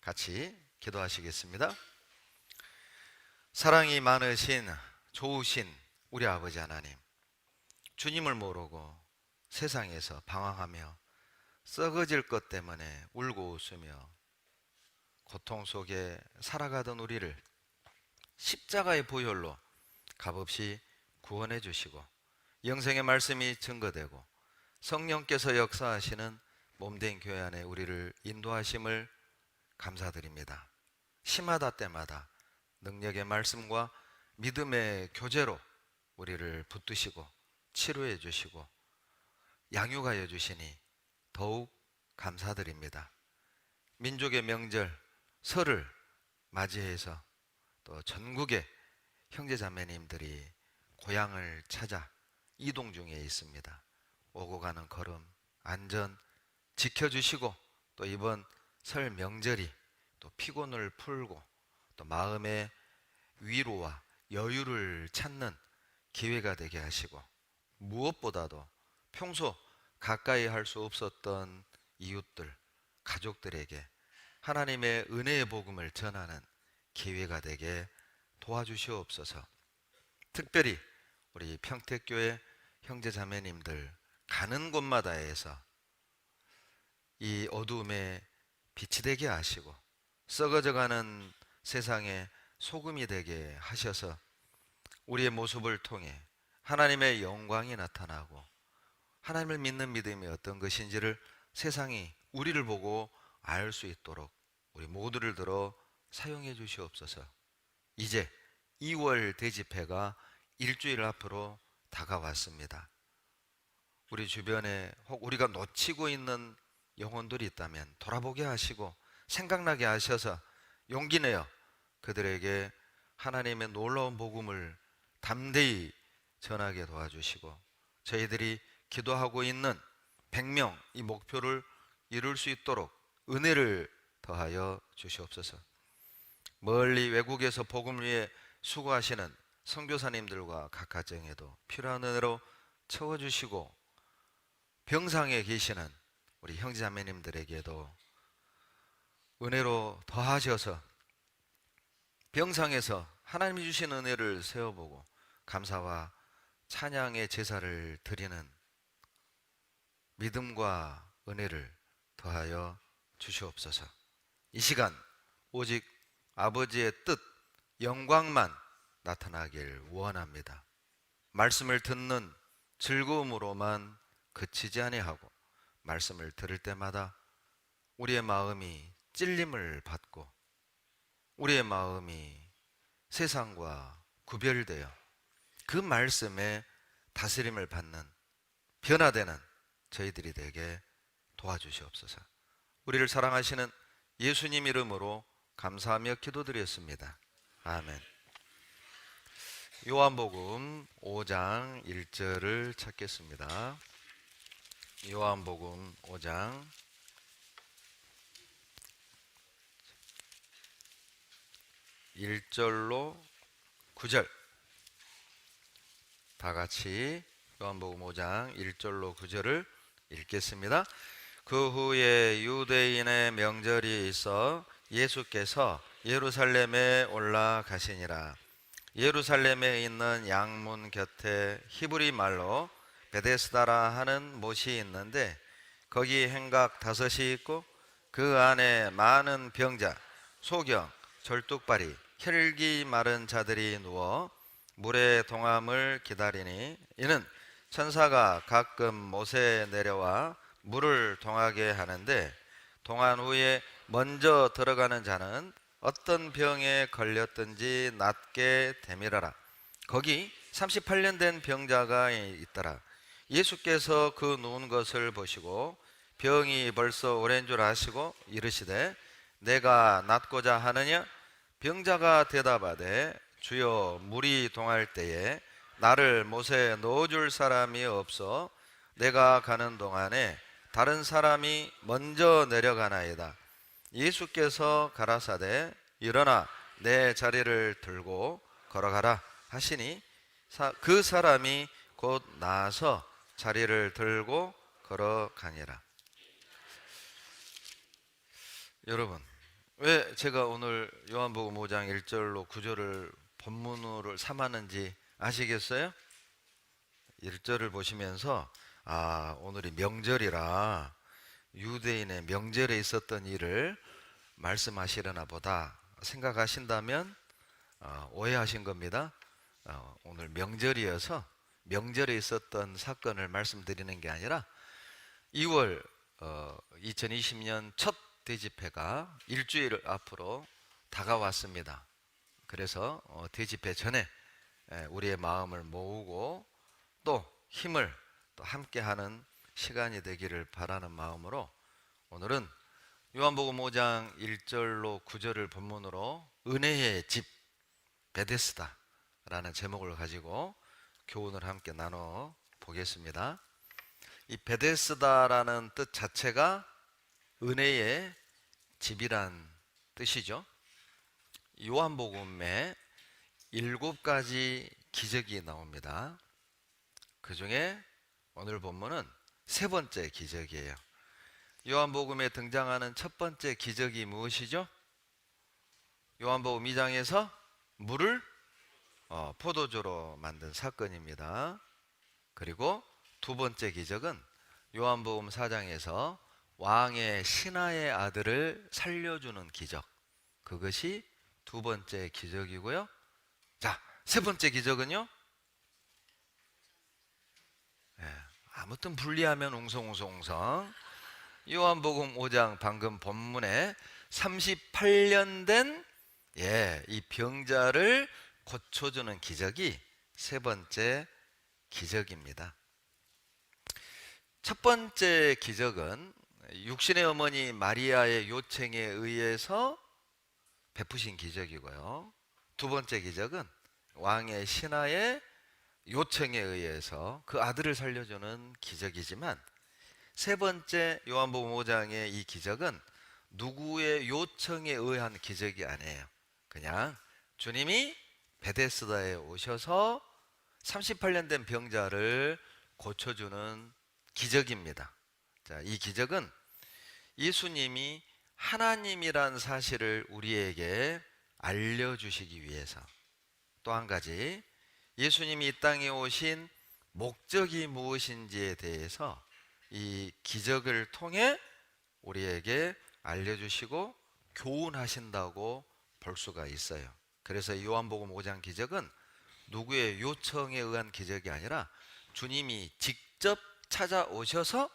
같이 기도하시겠습니다. 사랑이 많으신 좋으신 우리 아버지 하나님, 주님을 모르고 세상에서 방황하며 썩어질 것 때문에 울고 웃으며 고통 속에 살아가던 우리를 십자가의 보혈로 값없이 구원해 주시고 영생의 말씀이 증거되고 성령께서 역사하시는 몸된 교회 안에 우리를 인도하심을 감사드립니다. 시마다 때마다 능력의 말씀과 믿음의 교제로 우리를 붙드시고 치료해 주시고 양육하여 주시니 더욱 감사드립니다. 민족의 명절 설을 맞이해서 또 전국의 형제자매님들이 고향을 찾아 이동 중에 있습니다. 오고 가는 걸음 안전 지켜주시고 또 이번 설 명절이 또 피곤을 풀고 또 마음의 위로와 여유를 찾는 기회가 되게 하시고 무엇보다도 평소 가까이 할 수 없었던 이웃들, 가족들에게 하나님의 은혜의 복음을 전하는 기회가 되게 도와주시옵소서. 특별히 우리 평택교회 형제자매님들 가는 곳마다에서 이 어두움에 빛이 되게 하시고 썩어져가는 세상에 소금이 되게 하셔서 우리의 모습을 통해 하나님의 영광이 나타나고 하나님을 믿는 믿음이 어떤 것인지를 세상이 우리를 보고 알 수 있도록 우리 모두를 들어 사용해 주시옵소서. 이제 2월 대집회가 일주일 앞으로 다가왔습니다. 우리 주변에 혹 우리가 놓치고 있는 영혼들이 있다면 돌아보게 하시고 생각나게 하셔서 용기 내어 그들에게 하나님의 놀라운 복음을 담대히 전하게 도와주시고 저희들이 기도하고 있는 100명 이 목표를 이룰 수 있도록 은혜를 더하여 주시옵소서. 멀리 외국에서 복음을 위해 수고하시는 선교사님들과 각 가정에도 필요한 은혜로 채워주시고 병상에 계시는 우리 형제자매님들에게도 은혜로 더하셔서 병상에서 하나님이 주신 은혜를 세워보고 감사와 찬양의 제사를 드리는 믿음과 은혜를 더하여 주시옵소서. 이 시간 오직 아버지의 뜻, 영광만 나타나길 원합니다. 말씀을 듣는 즐거움으로만 그치지 아니하고 말씀을 들을 때마다 우리의 마음이 찔림을 받고 우리의 마음이 세상과 구별되어 그 말씀에 다스림을 받는 변화되는 저희들이 되게 도와주시옵소서. 우리를 사랑하시는 예수님 이름으로 감사하며 기도드렸습니다. 아멘. 요한복음 5장 1절을 찾겠습니다. 요한복음 5장 1절로 9절 다 같이 요한복음 5장 1절로 9절을 읽겠습니다. 그 후에 유대인의 명절이 있어 예수께서 예루살렘에 올라가시니라. 예루살렘에 있는 양문 곁에 히브리 말로 베데스다라 하는 못이 있는데 거기 행각 5이 있고 그 안에 많은 병자, 소경, 절뚝발이, 혈기 마른 자들이 누워 물의 동함을 기다리니 이는 천사가 가끔 못에 내려와 물을 동하게 하는데 동한 후에 먼저 들어가는 자는 어떤 병에 걸렸든지 낫게 되밀어라. 거기 38년 된 병자가 있더라. 예수께서 그 누운 것을 보시고 병이 벌써 오랜 줄 아시고 이르시되 내가 낫고자 하느냐? 병자가 대답하되 주여 물이 동할 때에 나를 못에 넣어줄 사람이 없어 내가 가는 동안에 다른 사람이 먼저 내려가나이다. 예수께서 가라사대 일어나 내 자리를 들고 걸어가라 하시니 그 사람이 곧 나아서 자리를 들고 걸어가니라. 여러분, 왜 제가 오늘 요한복음 5장 1절로 9절을 본문으로 삼았는지 아시겠어요? 1절을 보시면서 오늘이 명절이라 유대인의 명절에 있었던 일을 말씀하시려나 보다 생각하신다면 오해하신 겁니다. 오늘 명절이어서 명절에 있었던 사건을 말씀드리는 게 아니라 2월 2020년 첫 대집회가 일주일 앞으로 다가왔습니다. 그래서 대집회 전에 우리의 마음을 모으고 또 힘을 또 함께하는 시간이 되기를 바라는 마음으로 오늘은 요한복음 5장 1절로 9절을 본문으로 은혜의 집 베데스다라는 제목을 가지고 교훈을 함께 나눠 보겠습니다. 이 베데스다라는 뜻 자체가 은혜의 집이란 뜻이죠. 요한복음에 7가지 기적이 나옵니다. 그 중에 오늘 본문은 세 번째 기적이에요. 요한복음에 등장하는 첫 번째 기적이 무엇이죠? 요한복음 2장에서 물을 포도주로 만든 사건입니다. 그리고 두 번째 기적은 요한복음 4장에서 왕의 신하의 아들을 살려주는 기적, 그것이 두 번째 기적이고요. 자, 세 번째 기적은요, 아무튼 분리하면 웅성웅성웅성 요한복음 5장 방금 본문에 38년 된 이 병자를 고쳐주는 기적이 세 번째 기적입니다. 첫 번째 기적은 육신의 어머니 마리아의 요청에 의해서 베푸신 기적이고요. 두 번째 기적은 왕의 신하의 요청에 의해서 그 아들을 살려주는 기적이지만, 세 번째 요한복음 5장의 이 기적은 누구의 요청에 의한 기적이 아니에요. 그냥 주님이 베데스다에 오셔서 38년 된 병자를 고쳐주는 기적입니다. 자, 이 기적은 예수님이 하나님이란 사실을 우리에게 알려주시기 위해서, 또 한 가지 예수님이 이 땅에 오신 목적이 무엇인지에 대해서 이 기적을 통해 우리에게 알려주시고 교훈하신다고 볼 수가 있어요. 그래서 요한복음 5장 기적은 누구의 요청에 의한 기적이 아니라 주님이 직접 찾아오셔서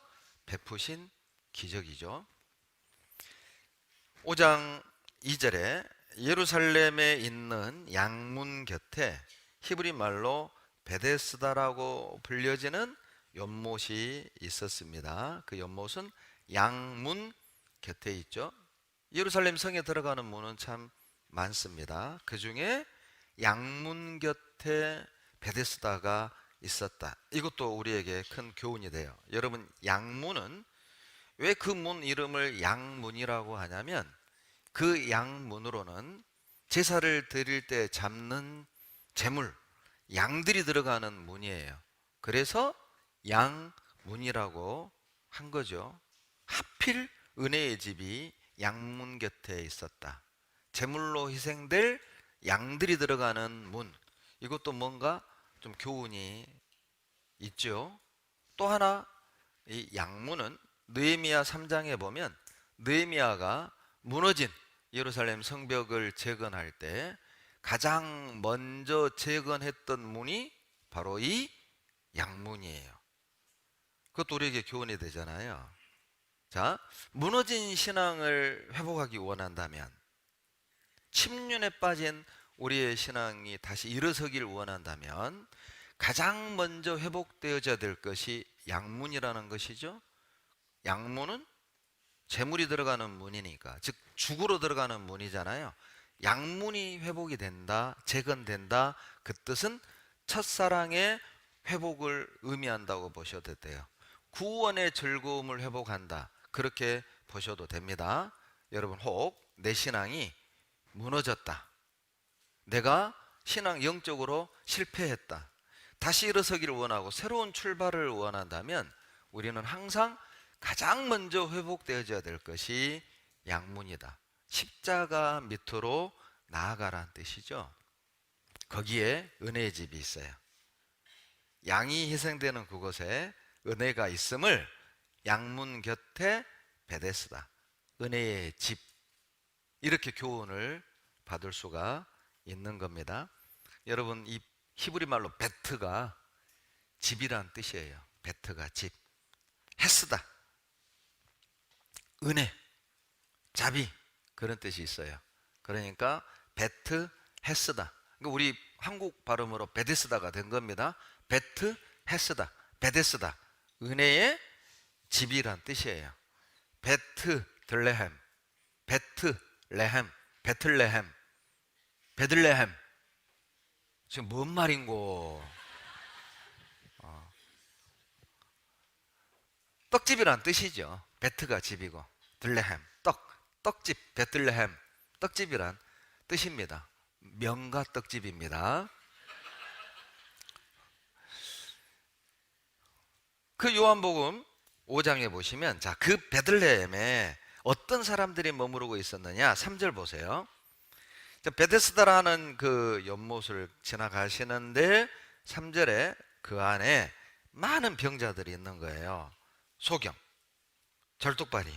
베푸신 기적이죠. 5장 2절에 예루살렘에 있는 양문 곁에 히브리 말로 베데스다라고 불려지는 연못이 있었습니다. 그 연못은 양문 곁에 있죠. 예루살렘 성에 들어가는 문은 참 많습니다. 그 중에 양문 곁에 베데스다가 있었다. 이것도 우리에게 큰 교훈이 돼요. 여러분, 양문은 왜 그 문 이름을 양문이라고 하냐면, 그 양문으로는 제사를 드릴 때 잡는 제물, 양들이 들어가는 문이에요. 그래서 양문이라고 한 거죠. 하필 은혜의 집이 양문 곁에 있었다. 제물로 희생될 양들이 들어가는 문, 이것도 뭔가 좀 교훈이 있죠. 또 하나, 이 양문은 느헤미야 3장에 보면 느헤미야가 무너진 예루살렘 성벽을 재건할 때 가장 먼저 재건했던 문이 바로 이 양문이에요. 그것도 우리에게 교훈이 되잖아요. 자, 무너진 신앙을 회복하기 원한다면, 침륜에 빠진 우리의 신앙이 다시 일어서기를 원한다면 가장 먼저 회복되어져야 될 것이 양문이라는 것이죠. 양문은 재물이 들어가는 문이니까, 즉 죽으로 들어가는 문이잖아요. 양문이 회복이 된다, 재건된다, 그 뜻은 첫사랑의 회복을 의미한다고 보셔도 돼요. 구원의 즐거움을 회복한다, 그렇게 보셔도 됩니다. 여러분, 혹 내 신앙이 무너졌다, 내가 신앙 영적으로 실패했다, 다시 일어서기를 원하고 새로운 출발을 원한다면 우리는 항상 가장 먼저 회복되어져야 될 것이 양문이다. 십자가 밑으로 나아가라는 뜻이죠. 거기에 은혜의 집이 있어요. 양이 희생되는 그곳에 은혜가 있음을 양문 곁에 베데스다, 은혜의 집, 이렇게 교훈을 받을 수가 있는 겁니다. 여러분, 이 히브리 말로 베트가 집이란 뜻이에요. 베트가 집. 헤스다, 은혜, 자비, 그런 뜻이 있어요. 그러니까 베트 헤스다. 그러니까 우리 한국 발음으로 베데스다가 된 겁니다. 베트 헤스다, 베데스다, 은혜의 집이란 뜻이에요. 베트 들레헴, 베트 레헴, 베틀레헴, 베들레헴. 지금 뭔 말인고? 떡집이란 뜻이죠. 베트가 집이고 들레헴, 떡집, 베틀레헴, 떡집이란 뜻입니다. 명가 떡집입니다. 그 요한복음 5장에 보시면, 자, 그 베들레헴에 어떤 사람들이 머무르고 있었느냐? 3절 보세요. 베데스다라는 그 연못을 지나가시는데 3절에 그 안에 많은 병자들이 있는 거예요. 소경, 절뚝발이,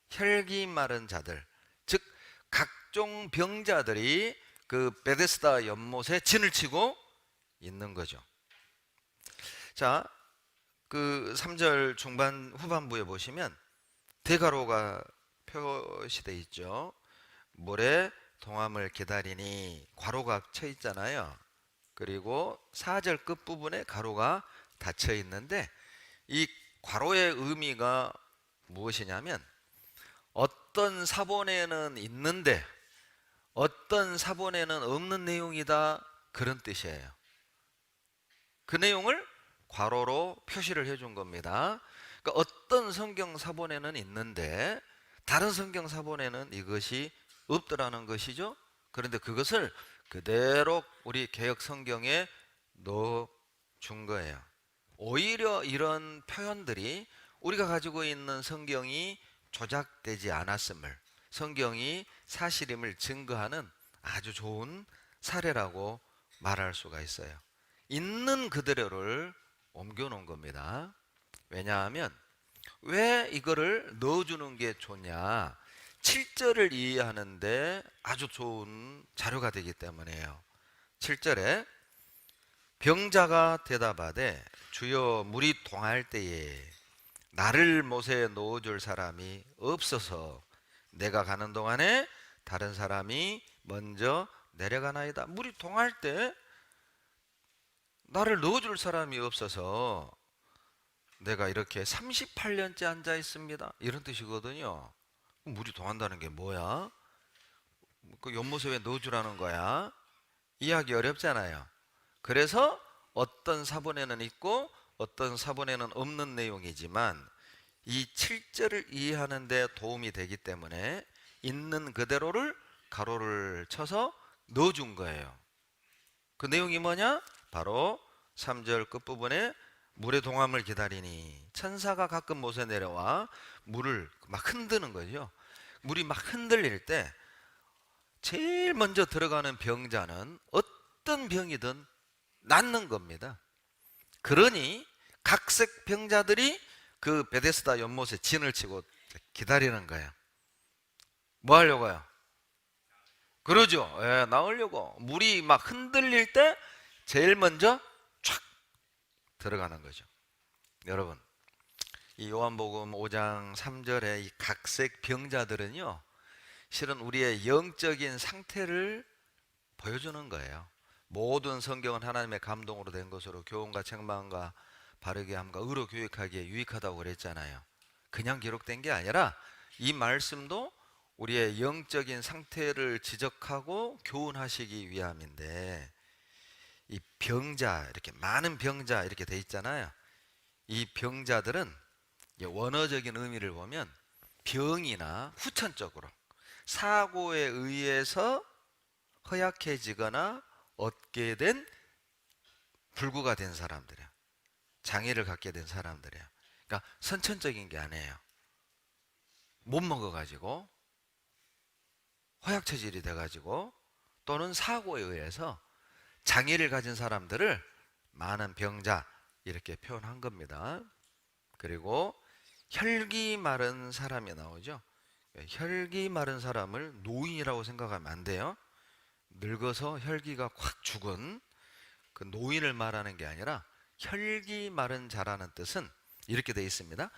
혈기 마른 자들, 즉 각종 병자들이 그 베데스다 연못에 진을 치고 있는 거죠. 자, 그 3절 중반 후반부에 보시면 대가로가 표시되어 있죠. 모래 동함을 기다리니, 괄호가 쳐 있잖아요. 그리고 4절 끝부분에 가로가 닫혀 있는데, 이 괄호의 의미가 무엇이냐면 어떤 사본에는 있는데 어떤 사본에는 없는 내용이다, 그런 뜻이에요. 그 내용을 괄호로 표시를 해준 겁니다. 그러니까 어떤 성경 사본에는 있는데 다른 성경 사본에는 이것이 없더라는 것이죠. 그런데 그것을 그대로 우리 개역 성경에 넣어 준 거예요. 오히려 이런 표현들이 우리가 가지고 있는 성경이 조작되지 않았음을, 성경이 사실임을 증거하는 아주 좋은 사례라고 말할 수가 있어요. 있는 그대로를 옮겨 놓은 겁니다. 왜냐하면 왜 이거를 넣어주는 게 좋냐? 7절을 이해하는데 아주 좋은 자료가 되기 때문이에요. 7절에 병자가 대답하되 주여, 물이 동할 때에 나를 못에 놓아줄 사람이 없어서 내가 가는 동안에 다른 사람이 먼저 내려가나이다. 물이 동할 때 나를 넣어줄 사람이 없어서 내가 이렇게 38년째 앉아 있습니다, 이런 뜻이거든요. 물이 동한다는 게 뭐야? 그 연못에 왜 넣어주라는 거야? 이해하기 어렵잖아요. 그래서 어떤 사본에는 있고 어떤 사본에는 없는 내용이지만 이 7절을 이해하는 데 도움이 되기 때문에 있는 그대로를 가로를 쳐서 넣어준 거예요. 그 내용이 뭐냐? 바로 3절 끝부분에 물의 동함을 기다리니, 천사가 가끔 못에 내려와 물을 막 흔드는 거죠. 물이 막 흔들릴 때 제일 먼저 들어가는 병자는 어떤 병이든 낫는 겁니다. 그러니 각색 병자들이 그 베데스다 연못에 진을 치고 기다리는 거예요. 뭐 하려고요? 그러죠. 예, 나오려고. 물이 막 흔들릴 때 제일 먼저 촥 들어가는 거죠. 여러분, 이 요한복음 5장 3절의 이 각색 병자들은요, 실은 우리의 영적인 상태를 보여주는 거예요. 모든 성경은 하나님의 감동으로 된 것으로 교훈과 책망과 바르게 함과 의로 교육하기에 유익하다고 그랬잖아요. 그냥 기록된 게 아니라 이 말씀도 우리의 영적인 상태를 지적하고 교훈하시기 위함인데, 이 병자, 이렇게 많은 병자 이렇게 돼 있잖아요. 이 병자들은 원어적인 의미를 보면 병이나 후천적으로 사고에 의해서 허약해지거나 얻게 된, 불구가 된 사람들이야. 장애를 갖게 된 사람들이야. 그러니까 선천적인 게 아니에요. 못 먹어가지고 허약 체질이 돼가지고 또는 사고에 의해서 장애를 가진 사람들을 많은 병자 이렇게 표현한 겁니다. 그리고 혈기 마른 사람이 나오죠. 혈기 마른 사람을 노인이라고 생각하면 안 돼요. 늙어서 혈기가 확 죽은 그 노인을 말하는 게 아니라 혈기 마른 자라는 뜻은 이렇게 되어 있습니다.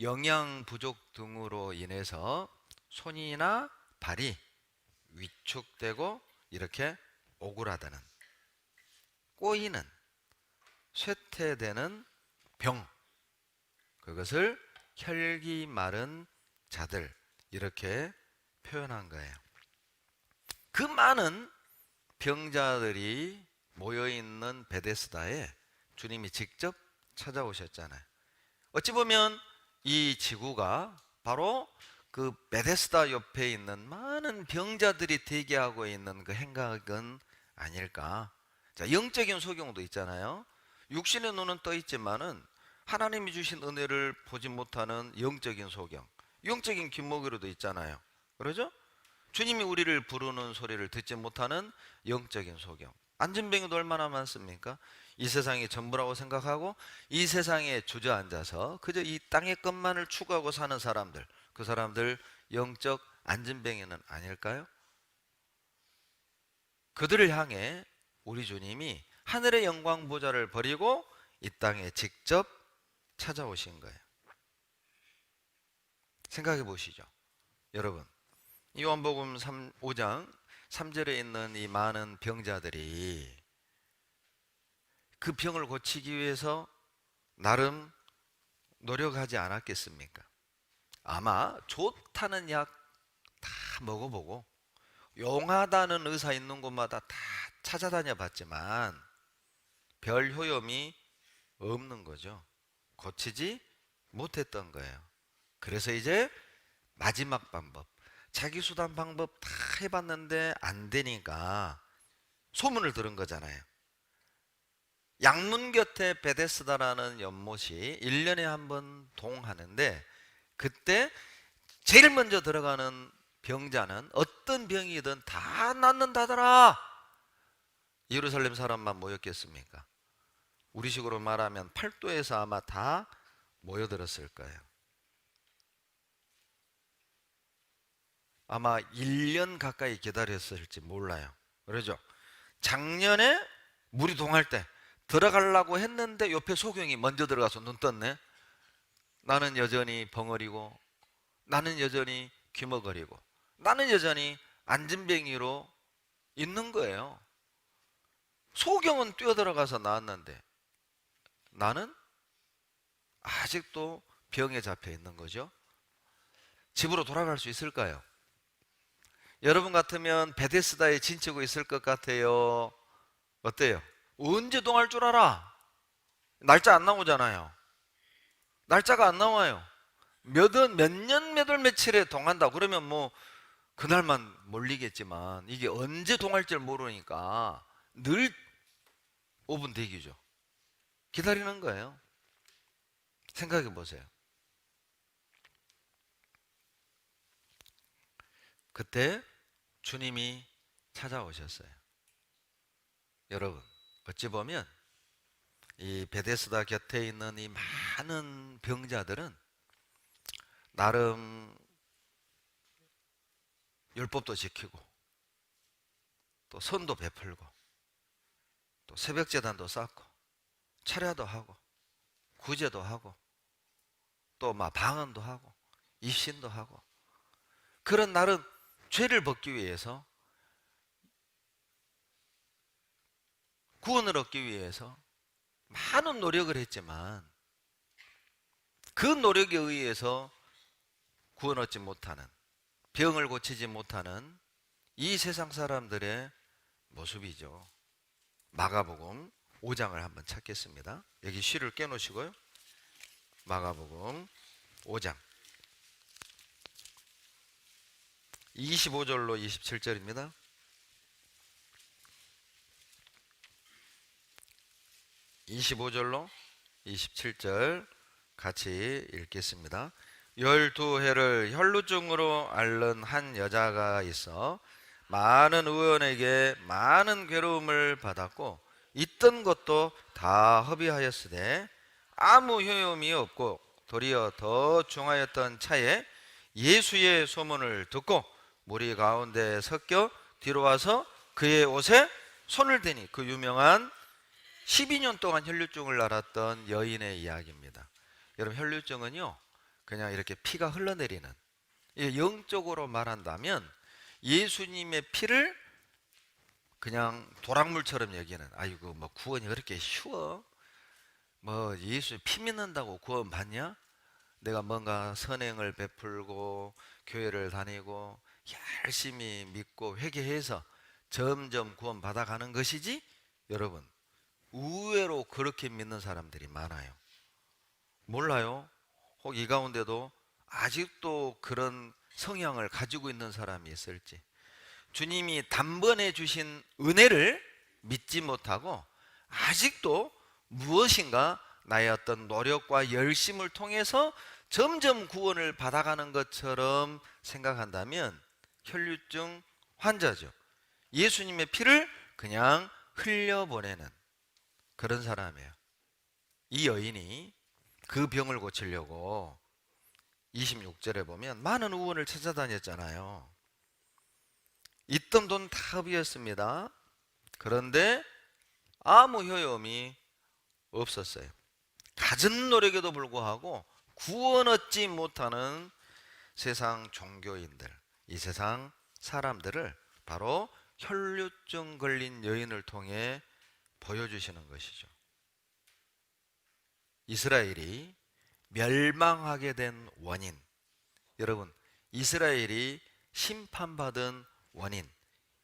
영양 부족 등으로 인해서 손이나 발이 위축되고 이렇게 오그라드는, 꼬이는, 쇠퇴되는 병, 그것을 혈기 마른 자들 이렇게 표현한 거예요. 그 많은 병자들이 모여있는 베데스다에 주님이 직접 찾아오셨잖아요. 어찌 보면 이 지구가 바로 그 베데스다 옆에 있는 많은 병자들이 대기하고 있는 그 행각은 아닐까. 자, 영적인 소경도 있잖아요. 육신의 눈은 떠 있지만은 하나님이 주신 은혜를 보지 못하는 영적인 소경, 영적인 뒷목으로도 있잖아요. 그러죠? 주님이 우리를 부르는 소리를 듣지 못하는 영적인 소경. 안진뱅이도 얼마나 많습니까? 이 세상이 전부라고 생각하고 이 세상에 주저앉아서 그저 이 땅의 것만을 추구하고 사는 사람들, 그 사람들 영적 안진뱅이는 아닐까요? 그들을 향해 우리 주님이 하늘의 영광 보좌를 버리고 이 땅에 직접 찾아오신 거예요. 생각해 보시죠. 여러분, 요한복음 5장 3절에 있는 이 많은 병자들이 그 병을 고치기 위해서 나름 노력하지 않았겠습니까? 아마 좋다는 약 다 먹어보고 용하다는 의사 있는 곳마다 다 찾아다녀 봤지만 별 효험이 없는 거죠. 고치지 못했던 거예요. 그래서 이제 마지막 방법, 자기 수단 방법 다 해봤는데 안 되니까 소문을 들은 거잖아요. 양문 곁에 베데스다라는 연못이 1년에 한 번 동하는데 그때 제일 먼저 들어가는 병자는 어떤 병이든 다 낫는다더라. 예루살렘 사람만 모였겠습니까? 우리식으로 말하면 팔도에서 아마 다 모여들었을 거예요. 아마 1년 가까이 기다렸을지 몰라요. 그러죠? 작년에 물이 동할 때 들어가려고 했는데 옆에 소경이 먼저 들어가서 눈 떴네. 나는 여전히 벙어리고 나는 여전히 귀머거리고 나는 여전히 안진뱅이로 있는 거예요. 소경은 뛰어들어가서 나왔는데 나는 아직도 병에 잡혀 있는 거죠. 집으로 돌아갈 수 있을까요? 여러분 같으면 베데스다에 진치고 있을 것 같아요? 어때요? 언제 동할 줄 알아? 날짜 안 나오잖아요. 날짜가 안 나와요. 몇 년, 몇 월, 며칠에 동한다. 그러면 뭐 그날만 몰리겠지만 이게 언제 동할 줄 모르니까 늘 5분 대기죠. 기다리는 거예요. 생각해 보세요. 그때 주님이 찾아오셨어요. 여러분, 어찌 보면 이 베데스다 곁에 있는 이 많은 병자들은 나름 율법도 지키고 또 선도 베풀고 또 새벽 제단도 쌓고 철야도 하고 구제도 하고 또 막 방언도 하고 입신도 하고 그런 나름 죄를 벗기 위해서 구원을 얻기 위해서 많은 노력을 했지만 그 노력에 의해서 구원 얻지 못하는 병을 고치지 못하는 이 세상 사람들의 모습이죠. 마가복음 5장을 한번 찾겠습니다. 여기 시를 깨놓으시고요. 마가복음 5장 25절로 27절입니다. 25절로 27절 같이 읽겠습니다. 12해를 혈루증으로 앓는 한 여자가 있어 많은 의원에게 많은 괴로움을 받았고 있던 것도 다 허비하였으되 아무 효용이 없고 도리어 더 중하였던 차에 예수의 소문을 듣고 무리 가운데 섞여 뒤로 와서 그의 옷에 손을 대니 그 유명한 12년 동안 혈류증을 앓았던 여인의 이야기입니다. 여러분, 혈류증은요 그냥 이렇게 피가 흘러내리는, 영적으로 말한다면 예수님의 피를 그냥 도락물처럼 여기는, 아이고 뭐 구원이 그렇게 쉬워? 뭐 예수 피 믿는다고 구원 받냐? 내가 뭔가 선행을 베풀고 교회를 다니고 열심히 믿고 회개해서 점점 구원 받아가는 것이지. 여러분, 의외로 그렇게 믿는 사람들이 많아요. 몰라요? 혹 이 가운데도 아직도 그런 성향을 가지고 있는 사람이 있을지. 주님이 단번에 주신 은혜를 믿지 못하고 아직도 무엇인가 나의 어떤 노력과 열심을 통해서 점점 구원을 받아가는 것처럼 생각한다면 혈류증 환자죠. 예수님의 피를 그냥 흘려보내는 그런 사람이에요. 이 여인이 그 병을 고치려고 26절에 보면 많은 의원을 찾아다녔잖아요. 있던 돈 다 허비였습니다. 그런데 아무 효용이 없었어요. 갖은 노력에도 불구하고 구원 얻지 못하는 세상 종교인들, 이 세상 사람들을 바로 혈류증 걸린 여인을 통해 보여주시는 것이죠. 이스라엘이 멸망하게 된 원인, 여러분, 이스라엘이 심판받은 원인,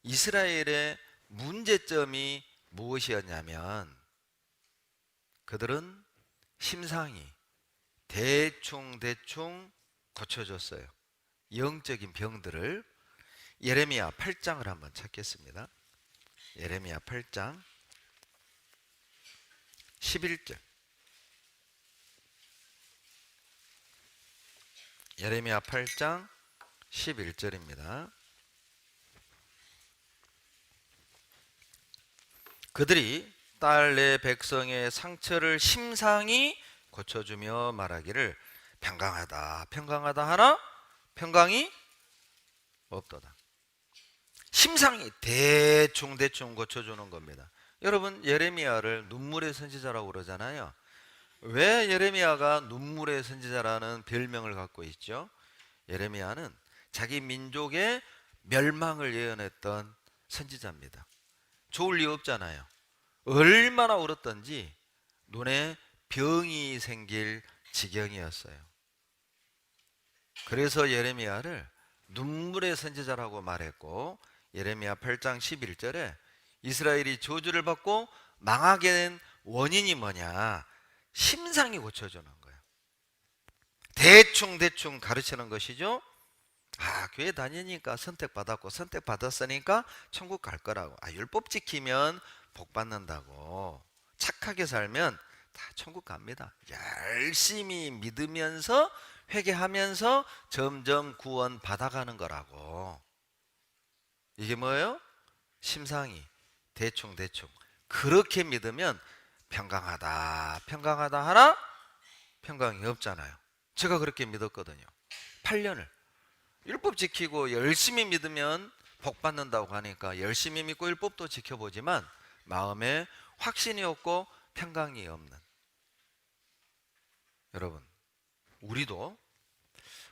이스라엘의 문제점이 무엇이었냐면 그들은 심상이 대충 고쳐줬어요. 영적인 병들을. 예레미야 8장을 한번 찾겠습니다. 예레미야 8장 11절. 예레미야 8장 11절입니다. 그들이 딸 내 백성의 상처를 심상이 고쳐주며 말하기를 평강하다 평강하다 하나 평강이 없도다. 심상이 대충 고쳐주는 겁니다. 여러분, 예레미야를 눈물의 선지자라고 그러잖아요. 왜 예레미야가 눈물의 선지자라는 별명을 갖고 있죠? 예레미야는 자기 민족의 멸망을 예언했던 선지자입니다. 좋을 리 없잖아요. 얼마나 울었던지 눈에 병이 생길 지경이었어요. 그래서 예레미야를 눈물의 선지자라고 말했고, 예레미야 8장 11절에 이스라엘이 저주를 받고 망하게 된 원인이 뭐냐? 심상이 고쳐주는 거예요. 대충 가르치는 것이죠. 교회 다니니까 선택받았고 선택받았으니까 천국 갈 거라고. 율법 지키면 복 받는다고. 착하게 살면 다 천국 갑니다. 열심히 믿으면서 회개하면서 점점 구원 받아가는 거라고. 이게 뭐예요? 심상이 대충 그렇게 믿으면 평강하다 하나 평강이 없잖아요. 제가 그렇게 믿었거든요. 8년을 율법 지키고 열심히 믿으면 복 받는다고 하니까 열심히 믿고 율법도 지켜보지만 마음에 확신이 없고 평강이 없는, 여러분, 우리도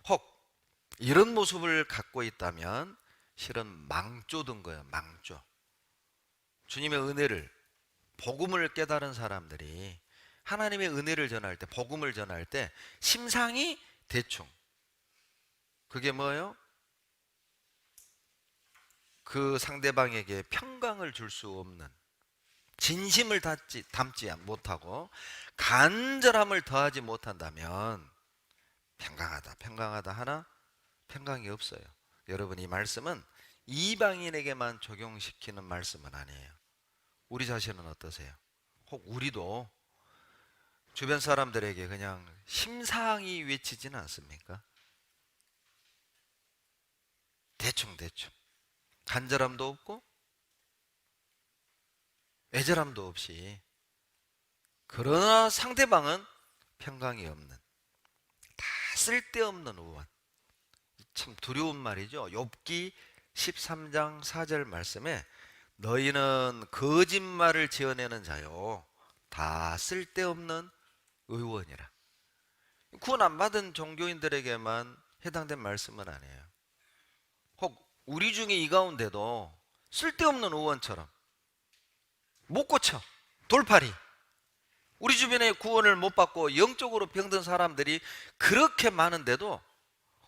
혹 이런 모습을 갖고 있다면 실은 망조든 거예요. 망조. 주님의 은혜를, 복음을 깨달은 사람들이 하나님의 은혜를 전할 때, 복음을 전할 때 심상이 대충. 그게 뭐예요? 그 상대방에게 평강을 줄 수 없는, 진심을 담지 못하고 간절함을 더하지 못한다면 평강하다 하나 평강이 없어요. 여러분, 이 말씀은 이방인에게만 적용시키는 말씀은 아니에요. 우리 자신은 어떠세요? 혹 우리도 주변 사람들에게 그냥 심상히 외치지는 않습니까? 대충 간절함도 없고 애절함도 없이, 그러나 상대방은 평강이 없는, 다 쓸데없는 우원. 참 두려운 말이죠. 욥기 13장 4절 말씀에 너희는 거짓말을 지어내는 자요 다 쓸데없는 의원이라. 구원 안 받은 종교인들에게만 해당된 말씀은 아니에요. 혹 우리 중에 이 가운데도 쓸데없는 의원처럼 못 고쳐 돌팔이, 우리 주변에 구원을 못 받고 영적으로 병든 사람들이 그렇게 많은데도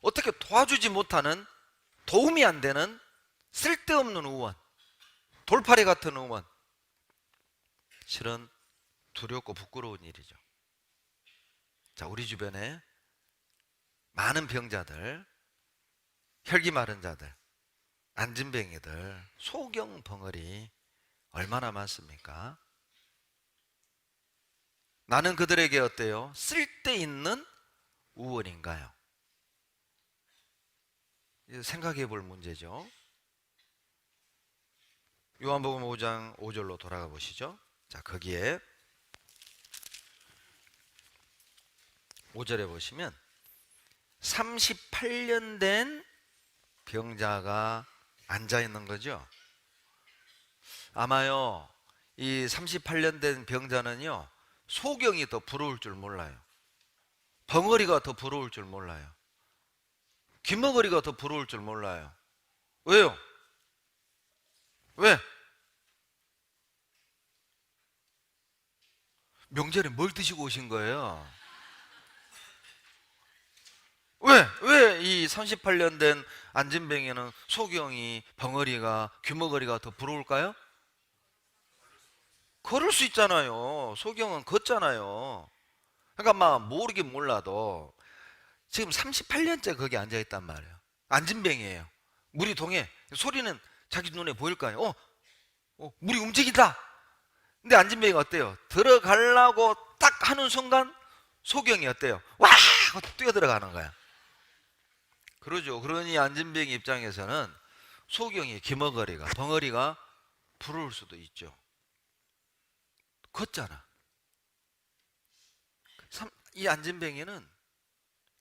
어떻게 도와주지 못하는, 도움이 안 되는 쓸데없는 의원, 돌팔이 같은 의원, 실은 두렵고 부끄러운 일이죠. 자, 우리 주변에 많은 병자들, 혈기 마른 자들, 안진뱅이들, 소경 벙어리 얼마나 많습니까? 나는 그들에게 어때요? 쓸데있는 우원인가요? 생각해 볼 문제죠. 요한복음 5장 5절로 돌아가 보시죠. 자, 거기에 5절에 보시면 38년 된 병자가 앉아 있는 거죠. 아마요, 이 38년 된 병자는요, 소경이 더 부러울 줄 몰라요. 벙어리가 더 부러울 줄 몰라요. 귀머거리가 더 부러울 줄 몰라요. 왜요? 왜? 명절에 뭘 드시고 오신 거예요? 왜 이 38년 된 안진뱅이는 소경이, 벙어리가, 귀머거리가 더 부러울까요? 걸을 수 있잖아요. 소경은 걷잖아요. 그러니까 막 모르긴 몰라도 지금 38년째 거기 앉아있단 말이에요. 안진뱅이에요. 물이 동해. 소리는 자기 눈에 보일까요? 물이 움직인다. 근데 안진뱅이가 어때요? 들어가려고 딱 하는 순간 소경이 어때요? 와! 하고 뛰어 들어가는 거야. 그러죠. 그러니 안진뱅이 입장에서는 소경이, 기머거리가, 벙어리가 부러울 수도 있죠. 걷잖아. 이 안진뱅이는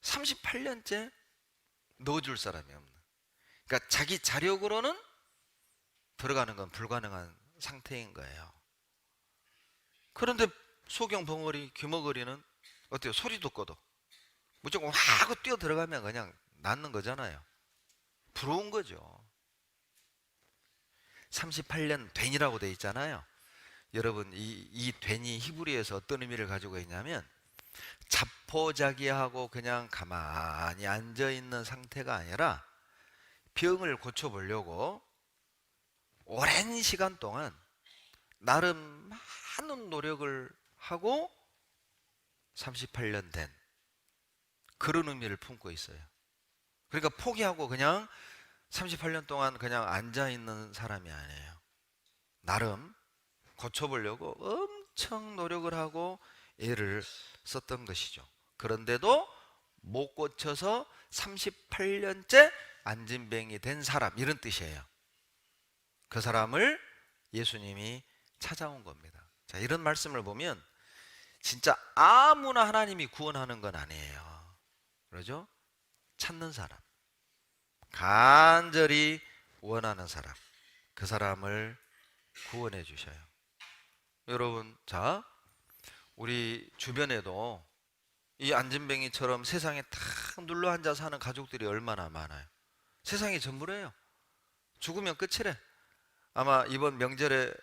38년째 넣어줄 사람이 없는, 그러니까 자기 자력으로는 들어가는 건 불가능한 상태인 거예요. 그런데 소경, 벙어리, 귀머거리는 어때요? 소리도 꺼도 무조건 확 하고 뛰어 들어가면 그냥 낫는 거잖아요. 부러운 거죠. 38년 된이라고 돼 있잖아요. 여러분, 이 된이 히브리에서 어떤 의미를 가지고 있냐면 자포자기하고 그냥 가만히 앉아있는 상태가 아니라 병을 고쳐보려고 오랜 시간 동안 나름 많은 노력을 하고 38년 된 그런 의미를 품고 있어요. 그러니까 포기하고 그냥 38년 동안 그냥 앉아있는 사람이 아니에요. 나름 고쳐보려고 엄청 노력을 하고 애를 썼던 것이죠. 그런데도 못 고쳐서 38년째 안진뱅이 된 사람, 이런 뜻이에요. 그 사람을 예수님이 찾아온 겁니다. 자, 이런 말씀을 보면 진짜 아무나 하나님이 구원하는 건 아니에요. 그러죠? 찾는 사람, 간절히 원하는 사람, 그 사람을 구원해 주셔요. 여러분, 자, 우리 주변에도 이 안진뱅이처럼 세상에 탁 눌러 앉아 사는 가족들이 얼마나 많아요. 세상이 전부래요. 죽으면 끝이래. 아마 이번 명절에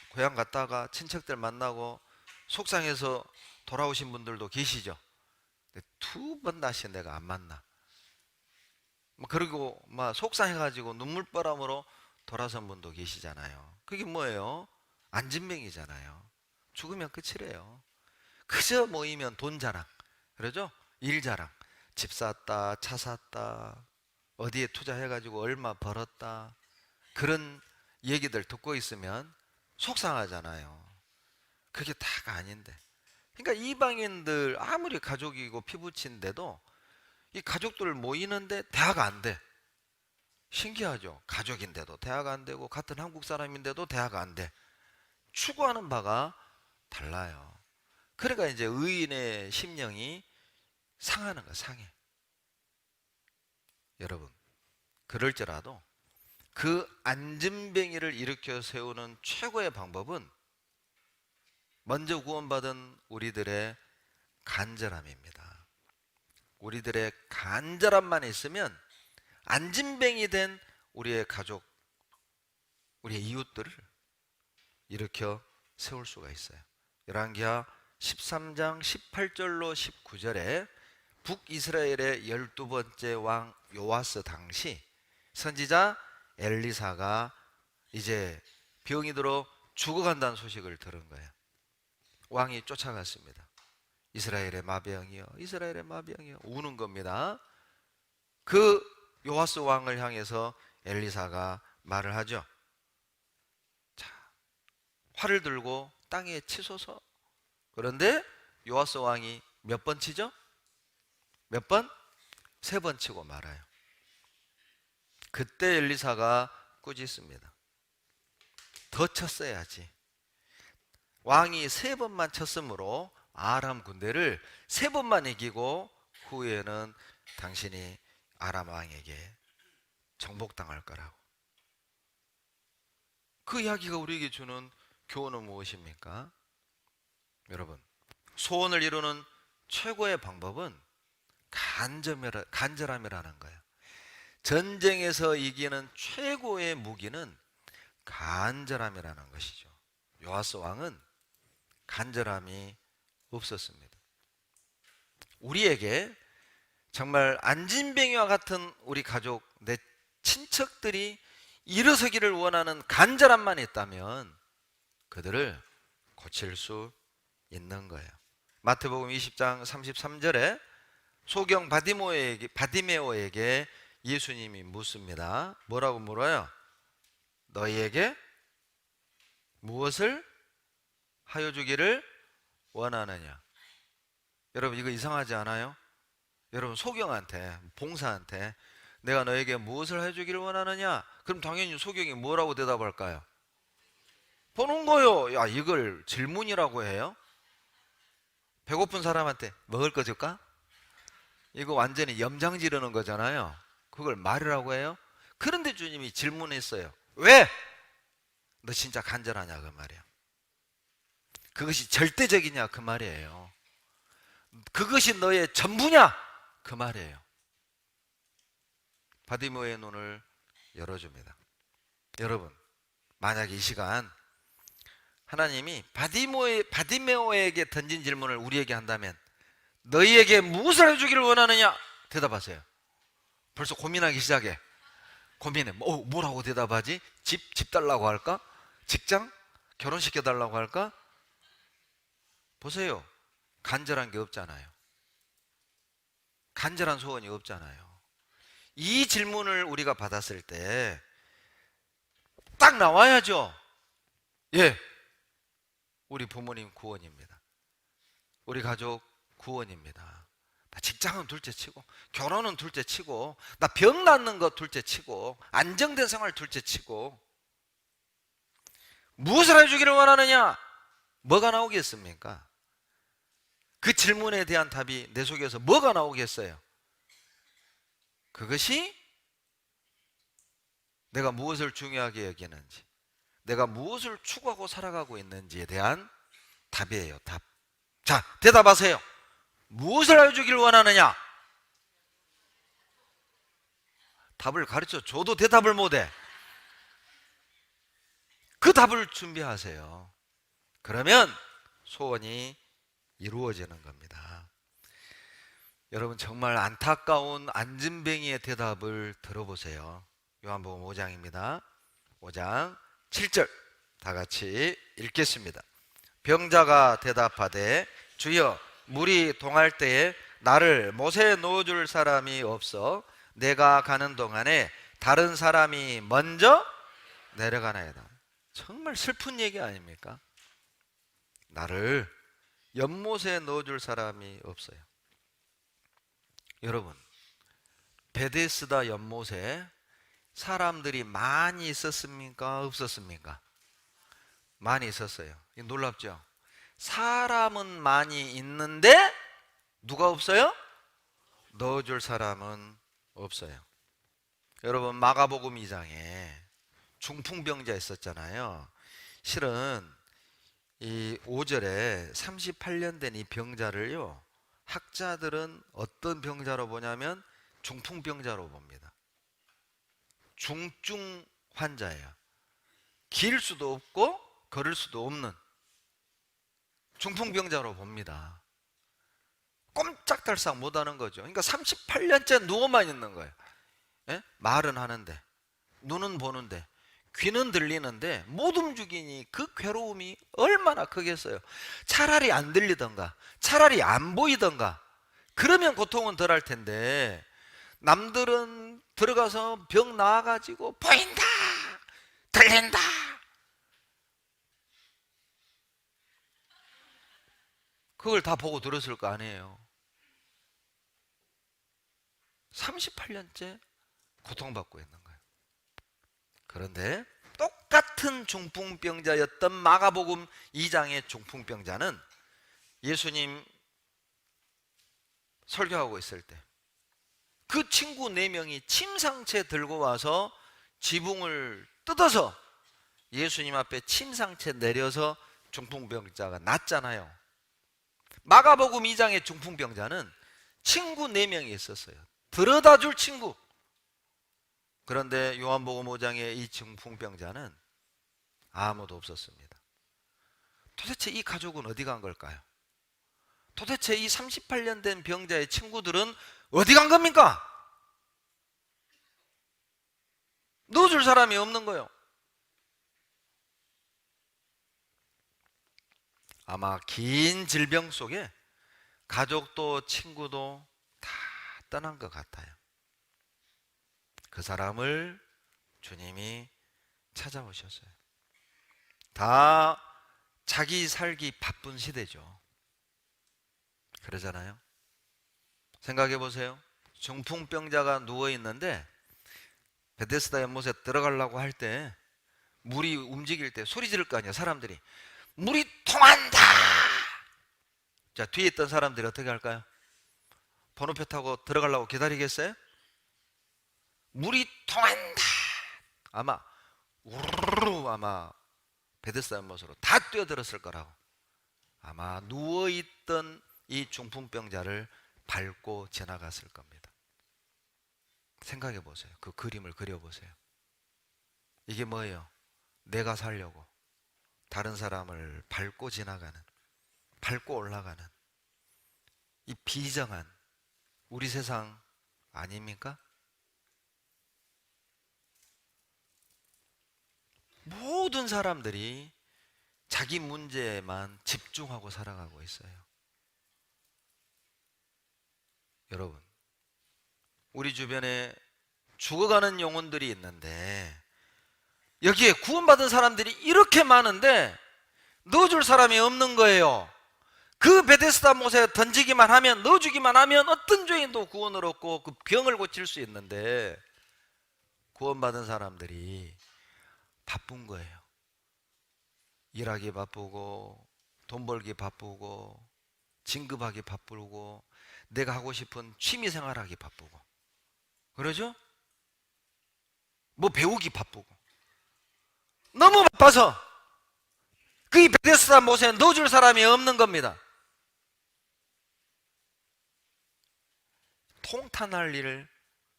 고향 갔다가 친척들 만나고 속상해서 돌아오신 분들도 계시죠. 두 번 다시 내가 안 만나. 그리고 막 속상해가지고 눈물바람으로 돌아선 분도 계시잖아요. 그게 뭐예요? 안진뱅이잖아요. 죽으면 끝이래요. 그저 모이면 돈 자랑, 그러죠? 일 자랑, 집 샀다, 차 샀다, 어디에 투자해가지고 얼마 벌었다, 그런 얘기들 듣고 있으면 속상하잖아요. 그게 다가 아닌데 그러니까 이방인들 아무리 가족이고 피부친데도 이 가족들 모이는데 대화가 안 돼. 신기하죠. 가족인데도 대화가 안 되고 같은 한국 사람인데도 대화가 안 돼. 추구하는 바가 달라요. 그러니까 이제 의인의 심령이 상하는 거야, 상해. 여러분, 그럴지라도 그 안진뱅이를 일으켜 세우는 최고의 방법은 먼저 구원받은 우리들의 간절함입니다. 우리들의 간절함만 있으면 안진뱅이 된 우리의 가족, 우리의 이웃들을 일으켜 세울 수가 있어요. 열왕기하 13장 18절로 19절에 북이스라엘의 12번째 왕 요아스 당시 선지자 엘리사가 이제 병이 들어 죽어간다는 소식을 들은 거예요. 왕이 쫓아갔습니다. 이스라엘의 마병이여, 이스라엘의 마병이여, 우는 겁니다. 그 요아스 왕을 향해서 엘리사가 말을 하죠. 자, 활을 들고 땅에 치소서. 그런데 요아스 왕이 몇 번 치죠? 몇 번? 3번 치고 말아요. 그때 엘리사가 꾸짖습니다. 더 쳤어야지. 왕이 3번만 쳤으므로 아람 군대를 3번만 이기고 후에는 당신이 아람 왕에게 정복당할 거라고. 그 이야기가 우리에게 주는 교훈은 무엇입니까? 여러분, 소원을 이루는 최고의 방법은 간절함이라는 거예요. 전쟁에서 이기는 최고의 무기는 간절함이라는 것이죠. 요아스 왕은 간절함이 없었습니다. 우리에게 정말 안진뱅이와 같은 우리 가족, 내 친척들이 일어서기를 원하는 간절함만 있다면 그들을 고칠 수 있는 거예요. 마태복음 20장 33절에 소경 바디메오에게 예수님이 묻습니다. 뭐라고 물어요? 너희에게 무엇을 하여 주기를 원하느냐? 여러분, 이거 이상하지 않아요? 여러분, 소경한테, 봉사한테 내가 너에게 무엇을 하여 주기를 원하느냐? 그럼 당연히 소경이 뭐라고 대답할까요? 보는 거요. 야, 이걸 질문이라고 해요? 배고픈 사람한테 먹을 거 줄까? 이거 완전히 염장 지르는 거잖아요. 그걸 말이라고 해요? 그런데 주님이 질문했어요. 왜? 너 진짜 간절하냐 그 말이야. 그것이 절대적이냐 그 말이에요. 그것이 너의 전부냐 그 말이에요. 바디메오의 눈을 열어줍니다. 여러분, 만약에 이 시간 하나님이 바디메오에게 던진 질문을 우리에게 한다면 너희에게 무엇을 해주기를 원하느냐? 대답하세요. 벌써 고민하기 시작해. 고민해. 뭐라고 대답하지? 집 달라고 할까? 직장? 결혼시켜 달라고 할까? 보세요. 간절한 게 없잖아요. 간절한 소원이 없잖아요. 이 질문을 우리가 받았을 때 딱 나와야죠. 예, 우리 부모님 구원입니다. 우리 가족 구원입니다. 나 직장은 둘째치고, 결혼은 둘째치고, 나 병 낫는 거 둘째치고, 안정된 생활 둘째치고, 무엇을 해주기를 원하느냐? 뭐가 나오겠습니까? 그 질문에 대한 답이 내 속에서 뭐가 나오겠어요? 그것이 내가 무엇을 중요하게 여기는지, 내가 무엇을 추구하고 살아가고 있는지에 대한 답이에요. 답. 자, 대답하세요. 무엇을 해주길 원하느냐? 답을 가르쳐 줘도 대답을 못해. 그 답을 준비하세요. 그러면 소원이 이루어지는 겁니다. 여러분, 정말 안타까운 안진뱅이의 대답을 들어보세요. 요한복음 5장입니다. 5장 7절 다 같이 읽겠습니다. 병자가 대답하되 주여, 물이 동할 때에 나를 못에 넣어줄 사람이 없어 내가 가는 동안에 다른 사람이 먼저 내려가나이다. 정말 슬픈 얘기 아닙니까? 나를 연못에 넣어줄 사람이 없어요. 여러분, 베데스다 연못에 사람들이 많이 있었습니까? 없었습니까? 많이 있었어요. 놀랍죠? 사람은 많이 있는데 누가 없어요? 넣어줄 사람은 없어요. 여러분, 마가복음 2장에 중풍병자 있었잖아요. 실은 이 5절에 38년 된 이 병자를요, 학자들은 어떤 병자로 보냐면 중풍병자로 봅니다. 중증 환자예요. 길 수도 없고 걸을 수도 없는 중풍병자로 봅니다. 꼼짝달싹 못하는 거죠. 그러니까 38년째 누워만 있는 거예요. 예? 말은 하는데, 눈은 보는데, 귀는 들리는데 못 움직이니 그 괴로움이 얼마나 크겠어요. 차라리 안 들리던가, 차라리 안 보이던가, 그러면 고통은 덜 할 텐데, 남들은 들어가서 병 나와가지고 보인다, 들린다, 그걸 다 보고 들었을 거 아니에요. 38년째 고통받고 있는 거예요. 그런데 똑같은 중풍병자였던 마가복음 2장의 중풍병자는 예수님 설교하고 있을 때 그 친구 4명이 침상채 들고 와서 지붕을 뜯어서 예수님 앞에 침상채 내려서 중풍병자가 낫잖아요. 마가복음 2장의 중풍병자는 친구 4명이 있었어요. 들어다 줄 친구. 그런데 요한복음 5장의 이 중풍병자는 아무도 없었습니다. 도대체 이 가족은 어디 간 걸까요? 도대체 이 38년 된 병자의 친구들은 어디 간 겁니까? 넣어줄 사람이 없는 거예요. 아마 긴 질병 속에 가족도 친구도 다 떠난 것 같아요. 그 사람을 주님이 찾아오셨어요. 다 자기 살기 바쁜 시대죠. 그러잖아요. 생각해 보세요. 중풍병자가 누워 있는데 베데스다 연못에 들어가려고 할 때, 물이 움직일 때 소리 지를 거 아니에요. 사람들이 물이 통한다. 자, 뒤에 있던 사람들이 어떻게 할까요? 번호표 타고 들어가려고 기다리겠어요? 물이 통한다. 아마 우르르 아마 베데스다 연못으로 다 뛰어들었을 거라고. 아마 누워있던 이 중풍병자를 밟고 지나갔을 겁니다. 생각해 보세요. 그 그림을 그려보세요. 이게 뭐예요? 내가 살려고 다른 사람을 밟고 지나가는, 밟고 올라가는 이 비정한 우리 세상 아닙니까? 모든 사람들이 자기 문제에만 집중하고 살아가고 있어요. 여러분, 우리 주변에 죽어가는 영혼들이 있는데 여기에 구원받은 사람들이 이렇게 많은데 넣어줄 사람이 없는 거예요. 그 베데스다 못에 던지기만 하면, 넣어주기만 하면 어떤 죄인도 구원을 얻고 그 병을 고칠 수 있는데 구원받은 사람들이 바쁜 거예요. 일하기 바쁘고 돈 벌기 바쁘고 진급하기 바쁘고 내가 하고 싶은 취미생활하기 바쁘고, 그러죠? 뭐 배우기 바쁘고 너무 바빠서 그 베데스다 못에 넣어줄 사람이 없는 겁니다. 통탄할 일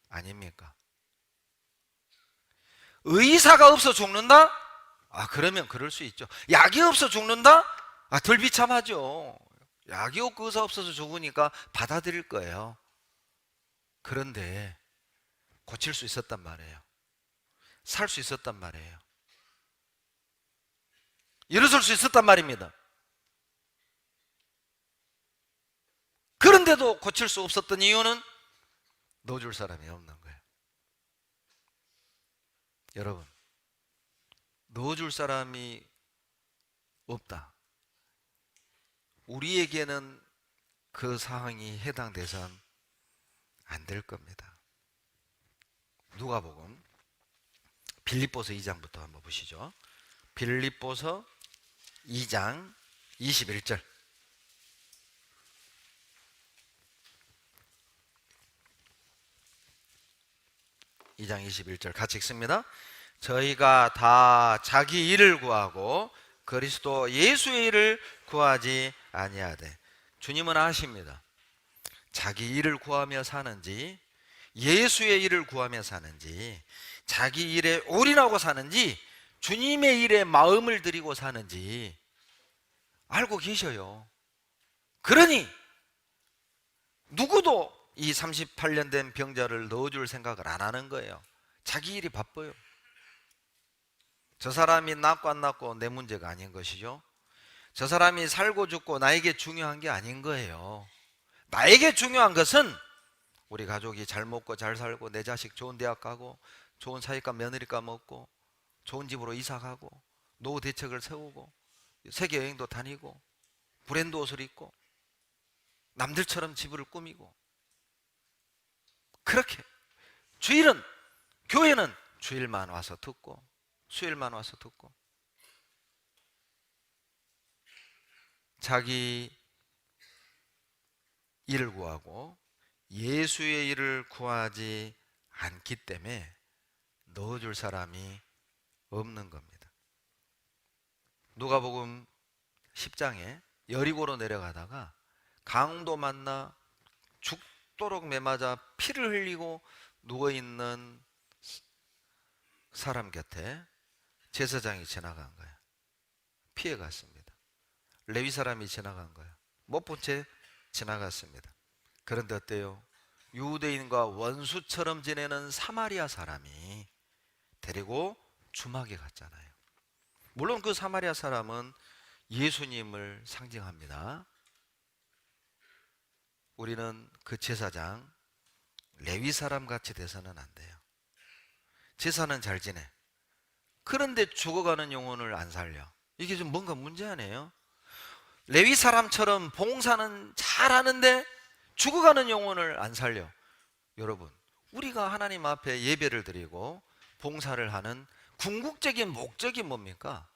아닙니까? 의사가 없어 죽는다? 아, 그러면 그럴 수 있죠. 약이 없어 죽는다? 아, 덜 비참하죠. 약이 없고 의사 없어서 죽으니까 받아들일 거예요. 그런데 고칠 수 있었단 말이에요. 살 수 있었단 말이에요. 일어설 수 있었단 말입니다. 그런데도 고칠 수 없었던 이유는 넣어줄 사람이 없는 거예요. 여러분, 넣어줄 사람이 없다. 우리에게는 그 사항이 해당돼선 안 될 겁니다. 누가복음 빌립보서 2장부터 한번 보시죠. 빌립보서 2장 21절. 2장 21절 같이 읽습니다. 저희가 다 자기 일을 구하고 그리스도 예수의 일을 구하지 아니하되. 주님은 아십니다. 자기 일을 구하며 사는지 예수의 일을 구하며 사는지 자기 일에 올인하고 사는지 주님의 일에 마음을 들이고 사는지 알고 계셔요. 그러니 누구도 이 38년 된 병자를 넣어줄 생각을 안 하는 거예요. 자기 일이 바빠요. 저 사람이 낫고 안 낫고 내 문제가 아닌 것이죠. 저 사람이 살고 죽고 나에게 중요한 게 아닌 거예요. 나에게 중요한 것은 우리 가족이 잘 먹고 잘 살고 내 자식 좋은 대학 가고 좋은 사회감 며느리감 먹고 좋은 집으로 이사 가고 노후 대책을 세우고 세계 여행도 다니고 브랜드 옷을 입고 남들처럼 집을 꾸미고, 그렇게 주일은, 교회는 주일만 와서 듣고 수요일만 와서 듣고 자기 일을 구하고 예수의 일을 구하지 않기 때문에 넣어줄 사람이 없는 겁니다. 누가복음 10장에 여리고로 내려가다가 강도 만나 죽도록 매맞아 피를 흘리고 누워있는 사람 곁에 제사장이 지나간 거예요. 피해갔습니다. 레위 사람이 지나간 거예요. 못 본 채 지나갔습니다. 그런데 어때요? 유대인과 원수처럼 지내는 사마리아 사람이 데리고 주막에 갔잖아요. 물론 그 사마리아 사람은 예수님을 상징합니다. 우리는 그 제사장 레위 사람 같이 돼서는 안 돼요. 제사는 잘 지내. 그런데 죽어가는 영혼을 안 살려. 이게 좀 뭔가 문제 아니에요? 레위 사람처럼 봉사는 잘하는데 죽어가는 영혼을 안 살려. 여러분, 우리가 하나님 앞에 예배를 드리고 봉사를 하는 궁극적인 목적이 뭡니까?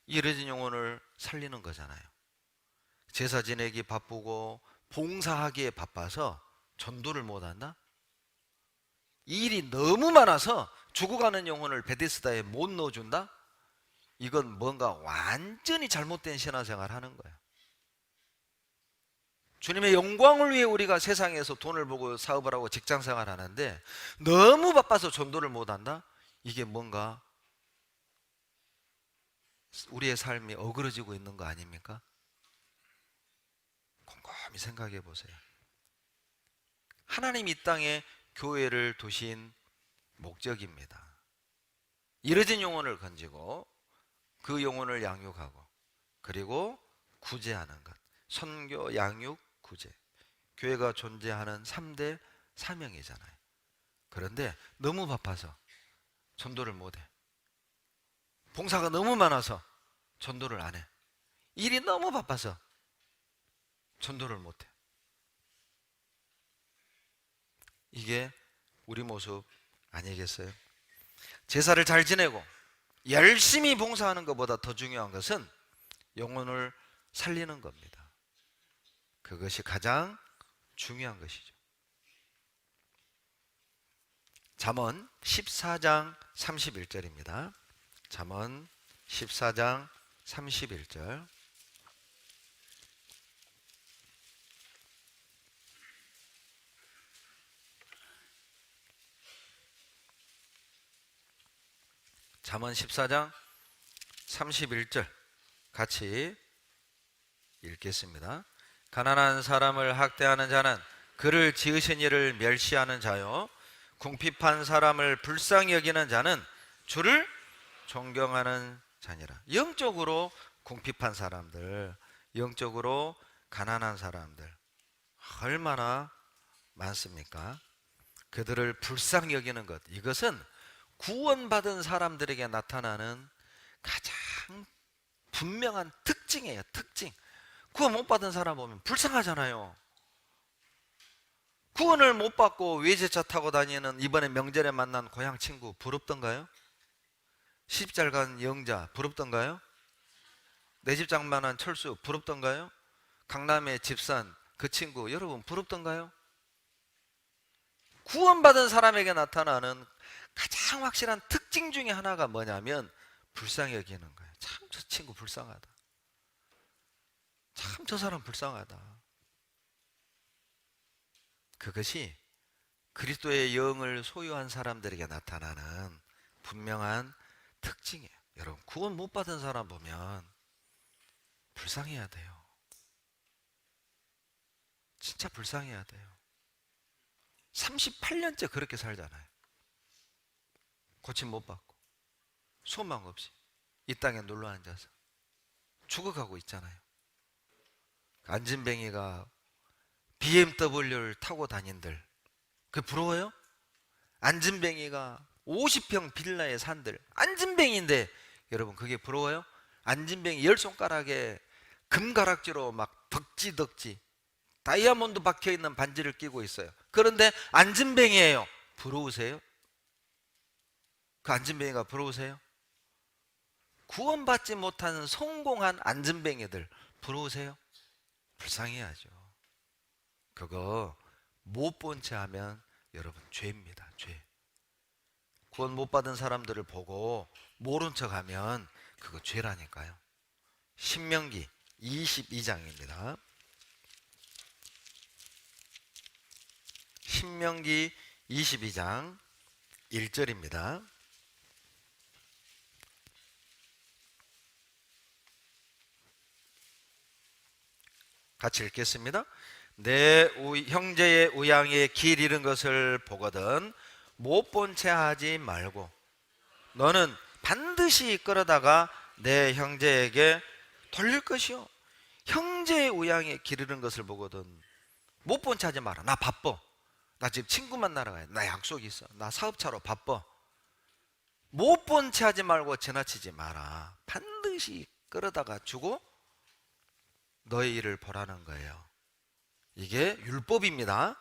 이르진 영혼을 살리는 거잖아요. 제사 지내기 바쁘고 봉사하기에 바빠서 전도를 못한다? 이 일이 너무 많아서 죽어가는 영혼을 베데스다에 못 넣어준다? 이건 뭔가 완전히 잘못된 신앙생활 하는 거예요. 주님의 영광을 위해 우리가 세상에서 돈을 보고 사업을 하고 직장생활 하는데 너무 바빠서 전도를 못한다? 이게 뭔가 우리의 삶이 어그러지고 있는 거 아닙니까? 곰곰이 생각해 보세요. 하나님 이 땅에 교회를 두신 목적입니다. 이르진 영혼을 건지고 그 영혼을 양육하고 그리고 구제하는 것. 선교, 양육, 구제. 교회가 존재하는 3대 사명이잖아요. 그런데 너무 바빠서 전도를 못해. 봉사가 너무 많아서 전도를 안 해. 일이 너무 바빠서 전도를 못해. 이게 우리 모습 아니겠어요? 제사를 잘 지내고 열심히 봉사하는 것보다 더 중요한 것은 영혼을 살리는 겁니다. 그것이 가장 중요한 것이죠. 잠언 14장 31절입니다. 잠언 14장 31절. 잠언 14장 31절 같이 읽겠습니다. 가난한 사람을 학대하는 자는 그를 지으신 이를 멸시하는 자요, 궁핍한 사람을 불쌍히 여기는 자는 주를 존경하는 자니라. 영적으로 궁핍한 사람들, 영적으로 가난한 사람들 얼마나 많습니까? 그들을 불쌍히 여기는 것, 이것은 구원받은 사람들에게 나타나는 가장 분명한 특징이에요. 특징. 구원 못 받은 사람 보면 불쌍하잖아요. 구원을 못 받고 외제차 타고 다니는 이번에 명절에 만난 고향 친구 부럽던가요? 시집잘 간 영자 부럽던가요? 내 집 장만한 철수 부럽던가요? 강남에 집산 그 친구 여러분 부럽던가요? 구원받은 사람에게 나타나는 가장 확실한 특징 중에 하나가 뭐냐면 불쌍히 여기는 거예요. 참 저 친구 불쌍하다. 참 저 사람 불쌍하다. 그것이 그리스도의 영을 소유한 사람들에게 나타나는 분명한 특징이에요. 여러분 구원 못 받은 사람 보면 불쌍해야 돼요. 진짜 불쌍해야 돼요. 38년째 그렇게 살잖아요. 고침 못 받고 소망 없이 이 땅에 눌러 앉아서 죽어가고 있잖아요. 안진뱅이가 BMW를 타고 다닌들 그게 부러워요? 안진뱅이가 50평 빌라에 산들 안진뱅이인데 여러분 그게 부러워요? 안진뱅이 10손가락에 금가락지로 막 덕지덕지 다이아몬드 박혀있는 반지를 끼고 있어요. 그런데 안진뱅이에요. 부러우세요? 그 안진뱅이가 부러우세요? 구원받지 못한 성공한 안진뱅이들 부러우세요? 불쌍해야죠. 그거 못 본 채 하면 여러분 죄입니다. 죄. 구원 못 받은 사람들을 보고 모른 척 하면 그거 죄라니까요. 신명기 22장입니다. 신명기 22장 1절입니다. 같이 읽겠습니다. 내 형제의 우양에 길 잃은 것을 보거든 못 본 채 하지 말고 너는 반드시 이끌어다가 내 형제에게 돌릴 것이요. 형제의 우양에 길 잃은 것을 보거든 못 본 채 하지 마라. 나 바빠. 나 지금 친구 만나러 가야 돼. 나 약속이 있어. 나 사업차로 바빠. 못 본 채 하지 말고 지나치지 마라. 반드시 끌어다가 주고 너의 일을 보라는 거예요. 이게 율법입니다.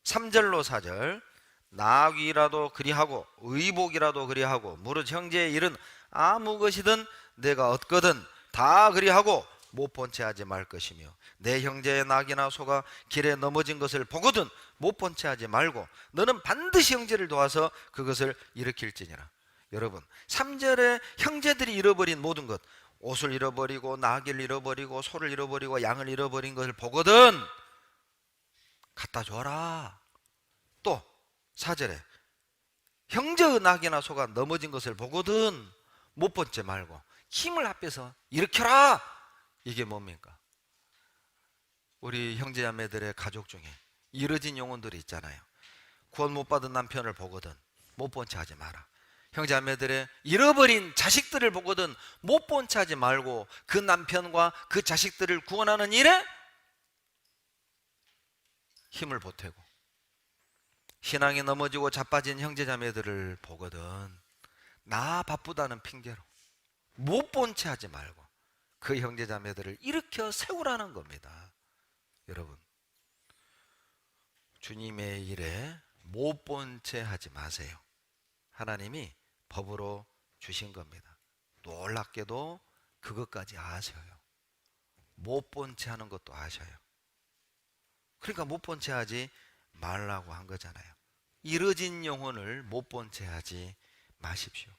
3절로 4절 나귀라도 그리하고 의복이라도 그리하고 무릇 형제의 일은 아무 것이든 내가 얻거든 다 그리하고 못 본 채 하지 말 것이며 내 형제의 낙이나 소가 길에 넘어진 것을 보거든 못 본 채 하지 말고 너는 반드시 형제를 도와서 그것을 일으킬지니라. 여러분 3절에 형제들이 잃어버린 모든 것 옷을 잃어버리고 나귀를 잃어버리고 소를 잃어버리고 양을 잃어버린 것을 보거든 갖다 줘라. 또 4절에 형제의 낙이나 소가 넘어진 것을 보거든 못 본 채 말고 힘을 합해서 일으켜라. 이게 뭡니까? 우리 형제자매들의 가족 중에 이뤄진 영혼들이 있잖아요. 구원 못 받은 남편을 보거든 못 본 채 하지 마라. 형제자매들의 잃어버린 자식들을 보거든 못 본 채 하지 말고 그 남편과 그 자식들을 구원하는 일에 힘을 보태고 신앙이 넘어지고 자빠진 형제자매들을 보거든 나 바쁘다는 핑계로 못 본 채 하지 말고 그 형제자매들을 일으켜 세우라는 겁니다. 여러분 주님의 일에 못 본 채 하지 마세요. 하나님이 법으로 주신 겁니다. 놀랍게도 그것까지 아셔요. 못 본 채 하는 것도 아셔요. 그러니까 못 본 채 하지 말라고 한 거잖아요. 이뤄진 영혼을 못 본 채 하지 마십시오.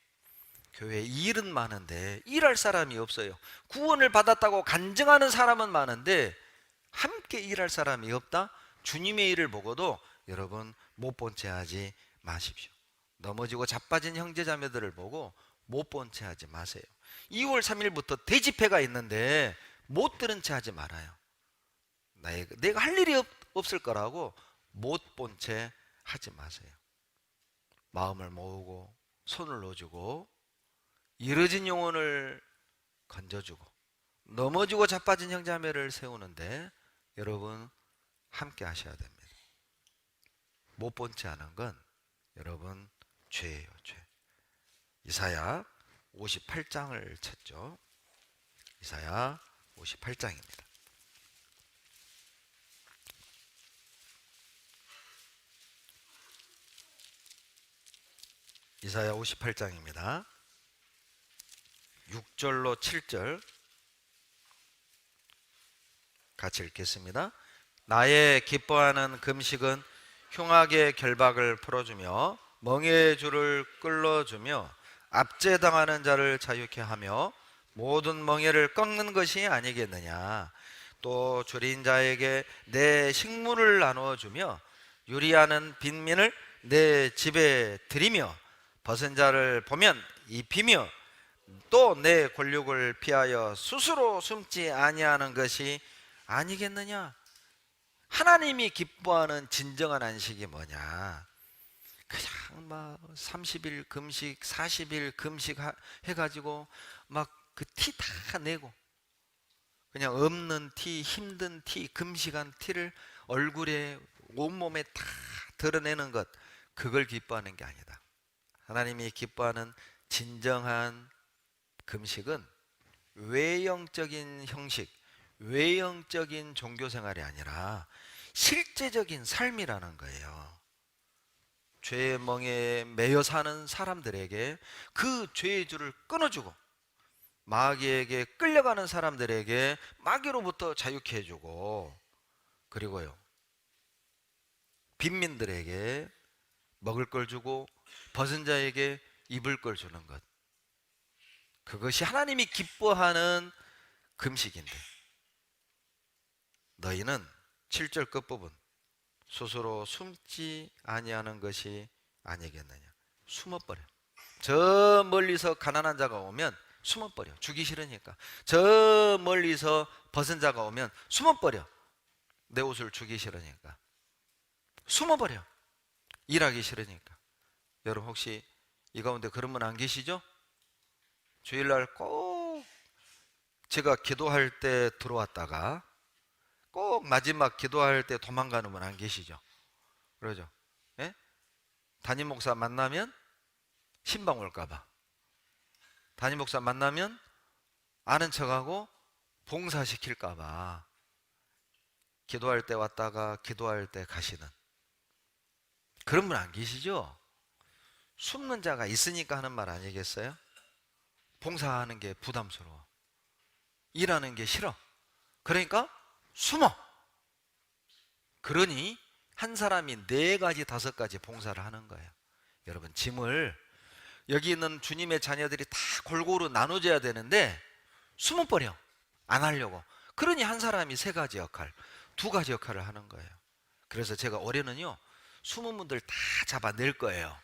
교회에 일은 많은데 일할 사람이 없어요. 구원을 받았다고 간증하는 사람은 많은데 함께 일할 사람이 없다? 주님의 일을 보고도 여러분 못 본 채 하지 마십시오. 넘어지고 자빠진 형제자매들을 보고 못 본 채 하지 마세요. 2월 3일부터 대집회가 있는데 못 들은 채 하지 말아요. 내가 할 일이 없을 거라고 못 본 채 하지 마세요. 마음을 모으고 손을 넣어주고 이뤄진 영혼을 건져주고 넘어지고 자빠진 형제자매를 세우는데 여러분 함께 하셔야 됩니다. 못 본 채 하는 건 여러분 죄예요. 죄. 이사야 58장을 찾죠. 이사야 58장입니다. 이사야 58장입니다. 6절로 7절 같이 읽겠습니다. 나의 기뻐하는 금식은 흉악의 결박을 풀어주며 멍에의 줄을 끌어주며 압제당하는 자를 자유케 하며 모든 멍에를 꺾는 것이 아니겠느냐. 또 줄인 자에게 내 식물을 나누어 주며 유리하는 빈민을 내 집에 들이며 벗은 자를 보면 입히며 또 내 권력을 피하여 스스로 숨지 아니하는 것이 아니겠느냐. 하나님이 기뻐하는 진정한 안식이 뭐냐? 그냥 막 30일 금식, 40일 금식 해가지고 막 그 티 다 내고 그냥 없는 티, 힘든 티, 금식한 티를 얼굴에 온몸에 다 드러내는 것, 그걸 기뻐하는 게 아니다. 하나님이 기뻐하는 진정한 금식은 외형적인 형식, 외형적인 종교생활이 아니라 실제적인 삶이라는 거예요. 죄의 멍에 매여 사는 사람들에게 그 죄의 줄을 끊어주고, 마귀에게 끌려가는 사람들에게 마귀로부터 자유케 해주고, 그리고요 빈민들에게 먹을 걸 주고 벗은 자에게 입을 걸 주는 것, 그것이 하나님이 기뻐하는 금식인데, 너희는 7절 끝부분 스스로 숨지 아니하는 것이 아니겠느냐. 숨어버려. 저 멀리서 가난한 자가 오면 숨어버려. 주기 싫으니까. 저 멀리서 벗은 자가 오면 숨어버려. 내 옷을 주기 싫으니까. 숨어버려. 일하기 싫으니까. 여러분 혹시 이 가운데 그런 분 안 계시죠? 주일날 꼭 제가 기도할 때 들어왔다가 꼭 마지막 기도할 때 도망가는 분 안 계시죠? 그러죠? 예? 담임 목사 만나면 신방 올까봐, 담임 목사 만나면 아는 척하고 봉사시킬까봐 기도할 때 왔다가 기도할 때 가시는 그런 분 안 계시죠? 숨는 자가 있으니까 하는 말 아니겠어요? 봉사하는 게 부담스러워, 일하는 게 싫어, 그러니까 숨어. 그러니 한 사람이 4가지 5가지 봉사를 하는 거예요. 여러분, 짐을 여기 있는 주님의 자녀들이 다 골고루 나눠줘야 되는데 숨어버려, 안 하려고. 그러니 한 사람이 3가지 역할, 2가지 역할을 하는 거예요. 그래서 제가 올해는요 숨은 분들 다 잡아낼 거예요.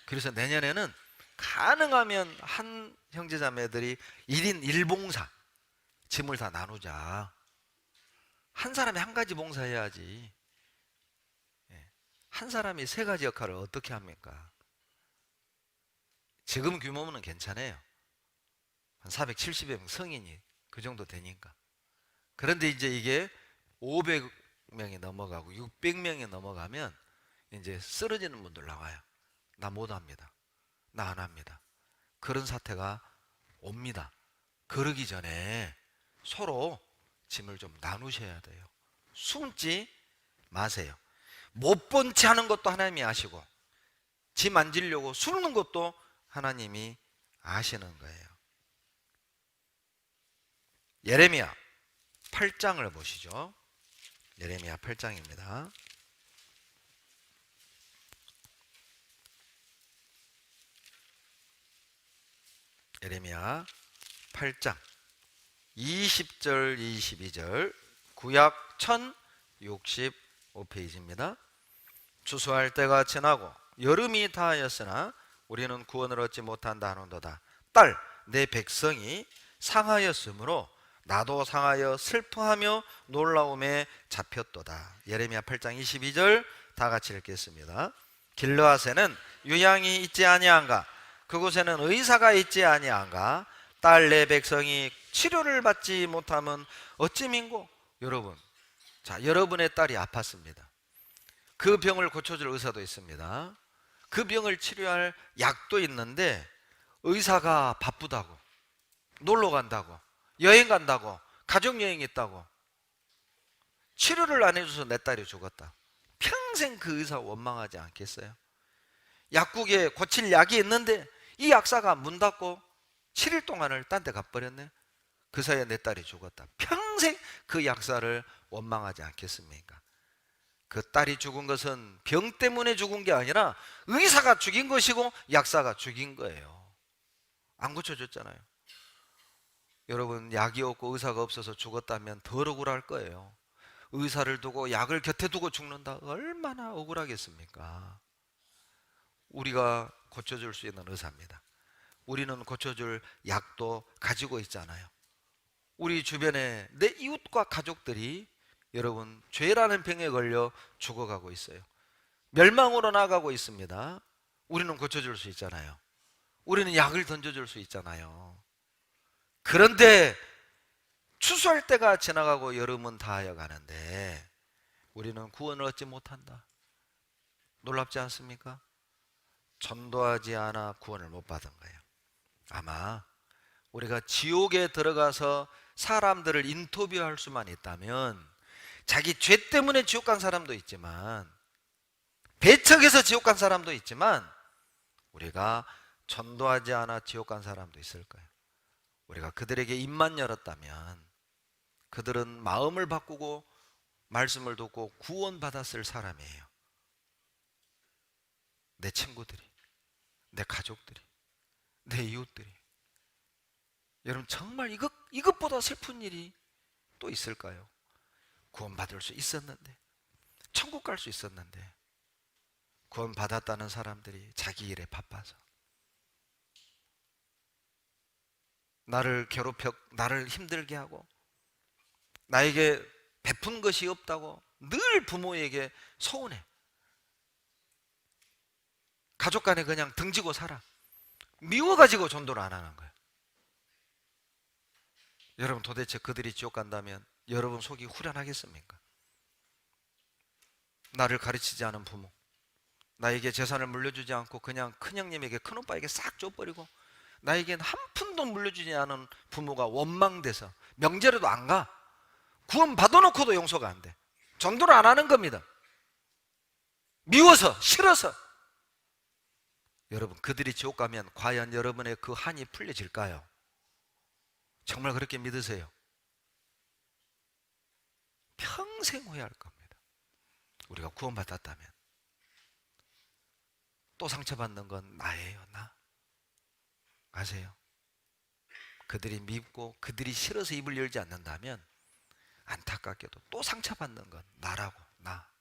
그래서 내년에는 가능하면 한 형제자매들이 1인 1봉사 짐을 다 나누자. 한 사람이 1가지 봉사해야지. 한 사람이 3가지 역할을 어떻게 합니까? 지금 규모는 괜찮아요. 한 470명 성인이 그 정도 되니까. 그런데 이제 이게 500명이 넘어가고 600명이 넘어가면 이제 쓰러지는 분들 나와요. 나 못합니다, 나 안 합니다. 그런 사태가 옵니다. 그러기 전에 서로 짐을 좀 나누셔야 돼요. 숨지 마세요. 못 본 채 하는 것도 하나님이 아시고, 짐 안 지려고 숨는 것도 하나님이 아시는 거예요. 예레미야 8장을 보시죠. 예레미야 8장입니다. 예레미야 8장 20절 22절, 구약 1065페이지입니다. 추수할 때가 지나고 여름이 다하였으나 우리는 구원을 얻지 못한다 하는도다. 딸, 내 백성이 상하였으므로 나도 상하여 슬퍼하며 놀라움에 잡혔도다. 예레미야 8장 22절 다 같이 읽겠습니다. 길르앗에는 유양이 있지 아니한가? 그곳에는 의사가 있지 아니한가? 딸, 내 백성이 치료를 받지 못하면 어찌민고? 여러분, 자, 여러분의 딸이 아팠습니다. 그 병을 고쳐줄 의사도 있습니다. 그 병을 치료할 약도 있는데 의사가 바쁘다고, 놀러 간다고, 여행 간다고, 가족여행 있다고 치료를 안 해줘서 내 딸이 죽었다. 평생 그 의사 원망하지 않겠어요? 약국에 고칠 약이 있는데 이 약사가 문 닫고 7일 동안을 딴 데 가버렸네. 그 사이에 내 딸이 죽었다. 평생 그 약사를 원망하지 않겠습니까? 그 딸이 죽은 것은 병 때문에 죽은 게 아니라 의사가 죽인 것이고 약사가 죽인 거예요. 안 고쳐줬잖아요. 여러분, 약이 없고 의사가 없어서 죽었다면 덜 억울할 거예요. 의사를 두고 약을 곁에 두고 죽는다, 얼마나 억울하겠습니까? 우리가 고쳐줄 수 있는 의사입니다. 우리는 고쳐줄 약도 가지고 있잖아요. 우리 주변에 내 이웃과 가족들이 여러분 죄라는 병에 걸려 죽어가고 있어요. 멸망으로 나가고 있습니다. 우리는 고쳐줄 수 있잖아요. 우리는 약을 던져줄 수 있잖아요. 그런데 추수할 때가 지나가고 여름은 다하여 가는데 우리는 구원을 얻지 못한다. 놀랍지 않습니까? 전도하지 않아 구원을 못 받은 거예요. 아마 우리가 지옥에 들어가서 사람들을 인터뷰할 수만 있다면, 자기 죄 때문에 지옥 간 사람도 있지만, 배척해서 지옥 간 사람도 있지만, 우리가 전도하지 않아 지옥 간 사람도 있을 거예요. 우리가 그들에게 입만 열었다면 그들은 마음을 바꾸고 말씀을 듣고 구원받았을 사람이에요. 내 친구들이, 내 가족들이, 내 이웃들이. 여러분, 정말 이것보다 슬픈 일이 또 있을까요? 구원받을 수 있었는데, 천국 갈 수 있었는데, 구원받았다는 사람들이 자기 일에 바빠서 나를 괴롭혀, 나를 힘들게 하고 나에게 베푼 것이 없다고 늘 부모에게 서운해. 가족 간에 그냥 등지고 살아. 미워가지고 전도를 안 하는 거예요. 여러분, 도대체 그들이 지옥 간다면 여러분 속이 후련하겠습니까? 나를 가르치지 않은 부모, 나에게 재산을 물려주지 않고 그냥 큰형님에게, 큰오빠에게 싹 줘버리고 나에겐 한 푼도 물려주지 않은 부모가 원망돼서 명절에도 안 가. 구원 받아놓고도 용서가 안 돼. 전도를 안 하는 겁니다. 미워서, 싫어서. 여러분, 그들이 지옥 가면 과연 여러분의 그 한이 풀려질까요? 정말 그렇게 믿으세요? 평생 후회할 겁니다. 우리가 구원받았다면. 또 상처받는 건 나예요, 나. 아세요? 그들이 밉고 그들이 싫어서 입을 열지 않는다면 안타깝게도 또 상처받는 건 나라고, 나.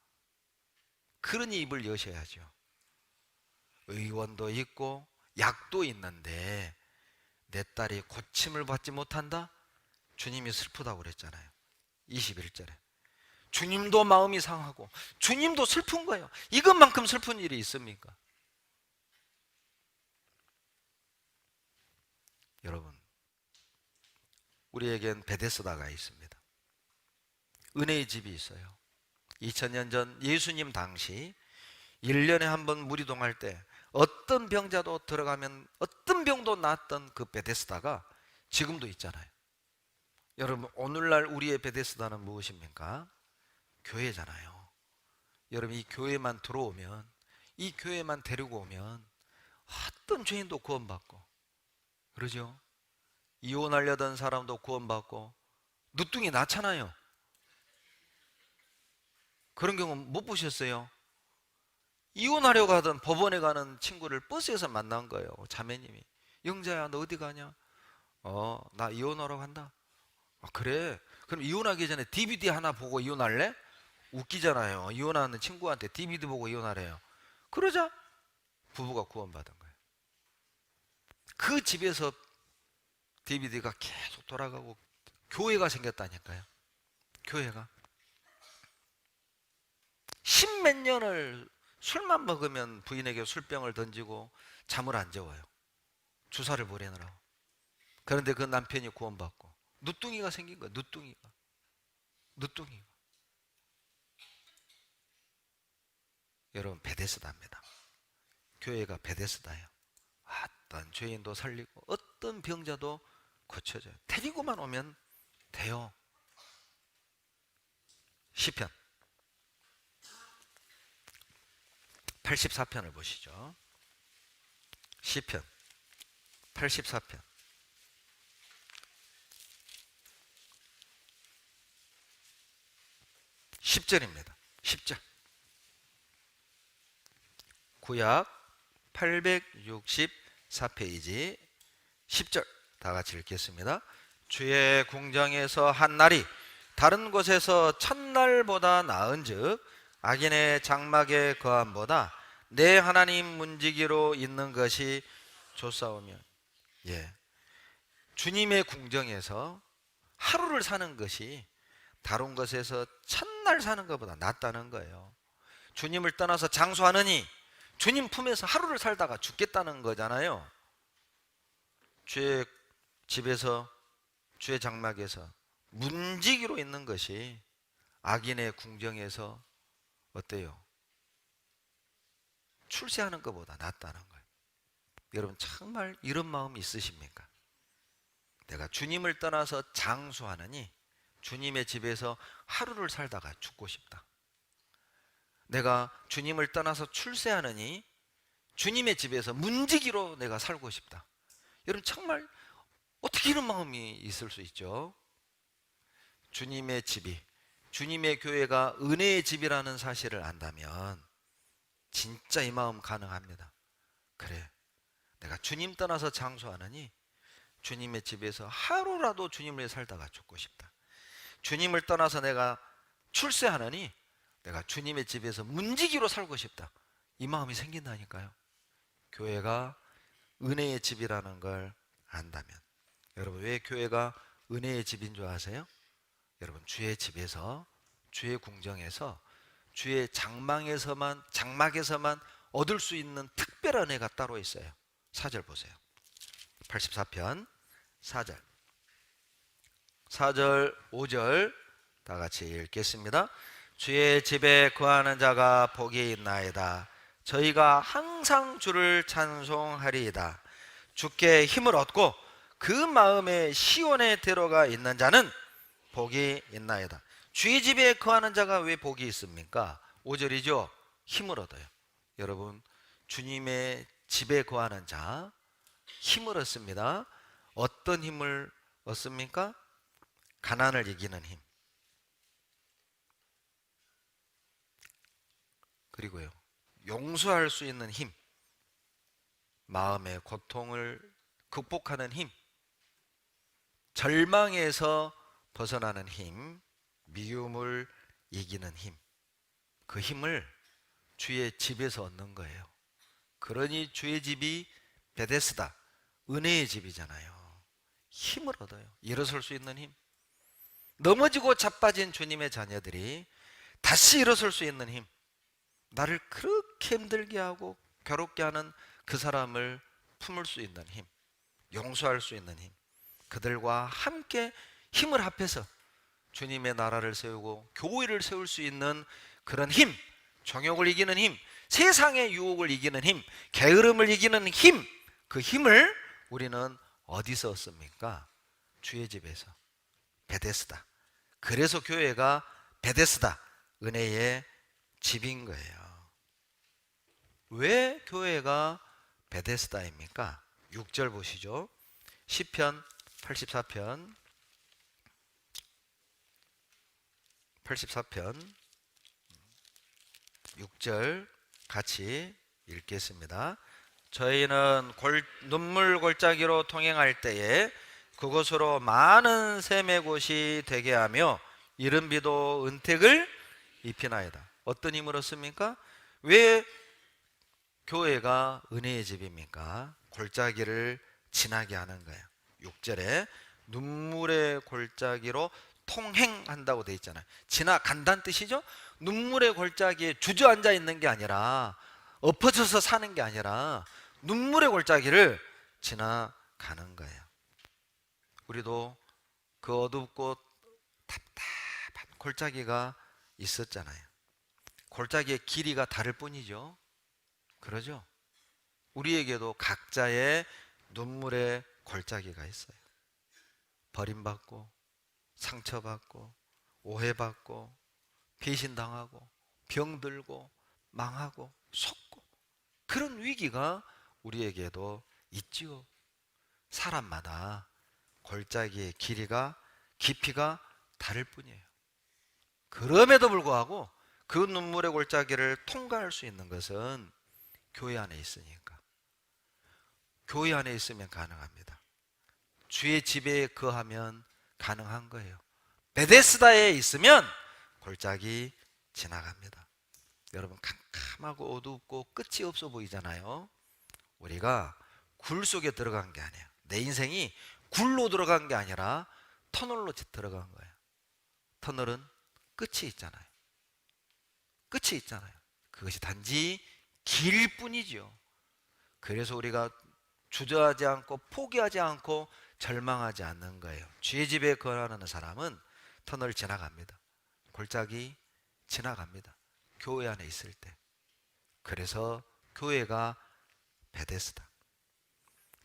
그러니 입을 여셔야죠. 의원도 있고 약도 있는데 내 딸이 고침을 받지 못한다? 주님이 슬프다고 그랬잖아요. 21절에. 주님도 마음이 상하고 주님도 슬픈 거예요. 이것만큼 슬픈 일이 있습니까? 여러분, 우리에겐 베데스다가 있습니다. 은혜의 집이 있어요. 2000년 전 예수님 당시 1년에 한 번 무리동할 때 어떤 병자도 들어가면 어떤 병도 낫던 그 베데스다가 지금도 있잖아요. 여러분, 오늘날 우리의 베데스다는 무엇입니까? 교회잖아요. 여러분, 이 교회만 들어오면, 이 교회만 데리고 오면 어떤 죄인도 구원받고, 그러죠? 이혼하려던 사람도 구원받고, 누뚱이 낳잖아요. 그런 경우 못 보셨어요? 이혼하려고 하던 법원에 가는 친구를 버스에서 만난 거예요. 자매님이. 영자야, 너 어디 가냐? 나 이혼하러 간다. 아, 그래? 그럼 이혼하기 전에 DVD 하나 보고 이혼할래? 웃기잖아요. 이혼하는 친구한테 DVD 보고 이혼하래요. 그러자 부부가 구원받은 거예요. 그 집에서 DVD가 계속 돌아가고 교회가 생겼다니까요. 교회가. 십몇 년을 술만 먹으면 부인에게 술병을 던지고 잠을 안 재워요. 주사를 보내느라고. 그런데 그 남편이 구원받고 누뚱이가 생긴 거예요. 누뚱이가. 여러분, 베데스다입니다. 교회가 베데스다예요. 어떤 죄인도 살리고 어떤 병자도 고쳐져요. 데리고만 오면 돼요. 시편 84편을 보시죠. 시편 84편 10절입니다. 10절. 구약 864페이지 10절 다 같이 읽겠습니다. 주의 궁정에서 한 날이 다른 곳에서 첫날보다 나은즉 악인의 장막에 거함보다 내 하나님 문지기로 있는 것이 좋사오며. 예, 주님의 궁정에서 하루를 사는 것이 다른 것에서 첫날 사는 것보다 낫다는 거예요. 주님을 떠나서 장수하느니 주님 품에서 하루를 살다가 죽겠다는 거잖아요. 주의 집에서, 주의 장막에서 문지기로 있는 것이 악인의 궁정에서 어때요? 출세하는 것보다 낫다는 거예요. 여러분 정말 이런 마음이 있으십니까? 내가 주님을 떠나서 장수하느니 주님의 집에서 하루를 살다가 죽고 싶다. 내가 주님을 떠나서 출세하느니 주님의 집에서 문지기로 내가 살고 싶다. 여러분 정말 어떻게 이런 마음이 있을 수 있죠? 주님의 집이, 주님의 교회가 은혜의 집이라는 사실을 안다면 진짜 이 마음 가능합니다. 그래, 내가 주님 떠나서 장수하느니 주님의 집에서 하루라도 주님을 위해 살다가 죽고 싶다. 주님을 떠나서 내가 출세하느니 내가 주님의 집에서 문지기로 살고 싶다. 이 마음이 생긴다니까요. 교회가 은혜의 집이라는 걸 안다면. 여러분 왜 교회가 은혜의 집인 줄 아세요? 여러분 주의 집에서, 주의 궁정에서, 주의 장막에서만 얻을 수 있는 특별한 은혜가 따로 있어요. 4절 보세요. 84편 4절 4절 5절 다 같이 읽겠습니다. 주의 집에 거하는 자가 복이 있나이다. 저희가 항상 주를 찬송하리이다. 주께 힘을 얻고 그 마음에 시온에 들어가 있는 자는 복이 있나이다. 주의 집에 거하는 자가 왜 복이 있습니까? 5절이죠. 힘을 얻어요. 여러분 주님의 집에 거하는 자 힘을 얻습니다. 어떤 힘을 얻습니까? 가난을 이기는 힘, 그리고요 용서할 수 있는 힘, 마음의 고통을 극복하는 힘, 절망에서 벗어나는 힘, 미움을 이기는 힘. 그 힘을 주의 집에서 얻는 거예요. 그러니 주의 집이 베데스다, 은혜의 집이잖아요. 힘을 얻어요. 일어설 수 있는 힘, 넘어지고 자빠진 주님의 자녀들이 다시 일어설 수 있는 힘, 나를 그렇게 힘들게 하고 괴롭게 하는 그 사람을 품을 수 있는 힘, 용서할 수 있는 힘, 그들과 함께 힘을 합해서 주님의 나라를 세우고 교회를 세울 수 있는 그런 힘, 정욕을 이기는 힘, 세상의 유혹을 이기는 힘, 게으름을 이기는 힘, 그 힘을 우리는 어디서 얻습니까? 주의 집에서. 베데스다. 그래서 교회가 베데스다, 은혜의 집인 거예요. 왜 교회가 베데스다입니까? 6절 보시죠. 시편 84편 6절 같이 읽겠습니다. 저희는 눈물 골짜기로 통행할 때에 그곳으로 많은 샘의 곳이 되게 하며 이른 비도 은택을 입히나이다. 어떤 힘을 얻습니까? 왜 교회가 은혜의 집입니까? 골짜기를 지나게 하는 거예요. 6절에 눈물의 골짜기로 통행한다고 되어 있잖아요. 지나간다는 뜻이죠. 눈물의 골짜기에 주저앉아 있는 게 아니라, 엎어져서 사는 게 아니라 눈물의 골짜기를 지나가는 거예요. 우리도 그 어둡고 답답한 골짜기가 있었잖아요. 골짜기의 길이가 다를 뿐이죠. 그러죠? 우리에게도 각자의 눈물의 골짜기가 있어요. 버림받고, 상처받고, 오해받고, 배신당하고, 병들고, 망하고, 속고, 그런 위기가 우리에게도 있지요. 사람마다 골짜기의 깊이가 다를 뿐이에요. 그럼에도 불구하고 그 눈물의 골짜기를 통과할 수 있는 것은 교회 안에 있으니까. 교회 안에 있으면 가능합니다. 주의 집에 거하면 가능한 거예요. 베데스다에 있으면 골짜기 지나갑니다. 여러분, 캄캄하고 어둡고 끝이 없어 보이잖아요. 우리가 굴 속에 들어간 게 아니에요. 내 인생이 굴로 들어간 게 아니라 터널로 들어간 거예요. 터널은 끝이 있잖아요. 끝이 있잖아요. 그것이 단지 길 뿐이죠. 그래서 우리가 주저하지 않고 포기하지 않고 절망하지 않는 거예요. 주의 집에 거하는 사람은 터널 지나갑니다. 골짜기 지나갑니다. 교회 안에 있을 때. 그래서 교회가 베데스다.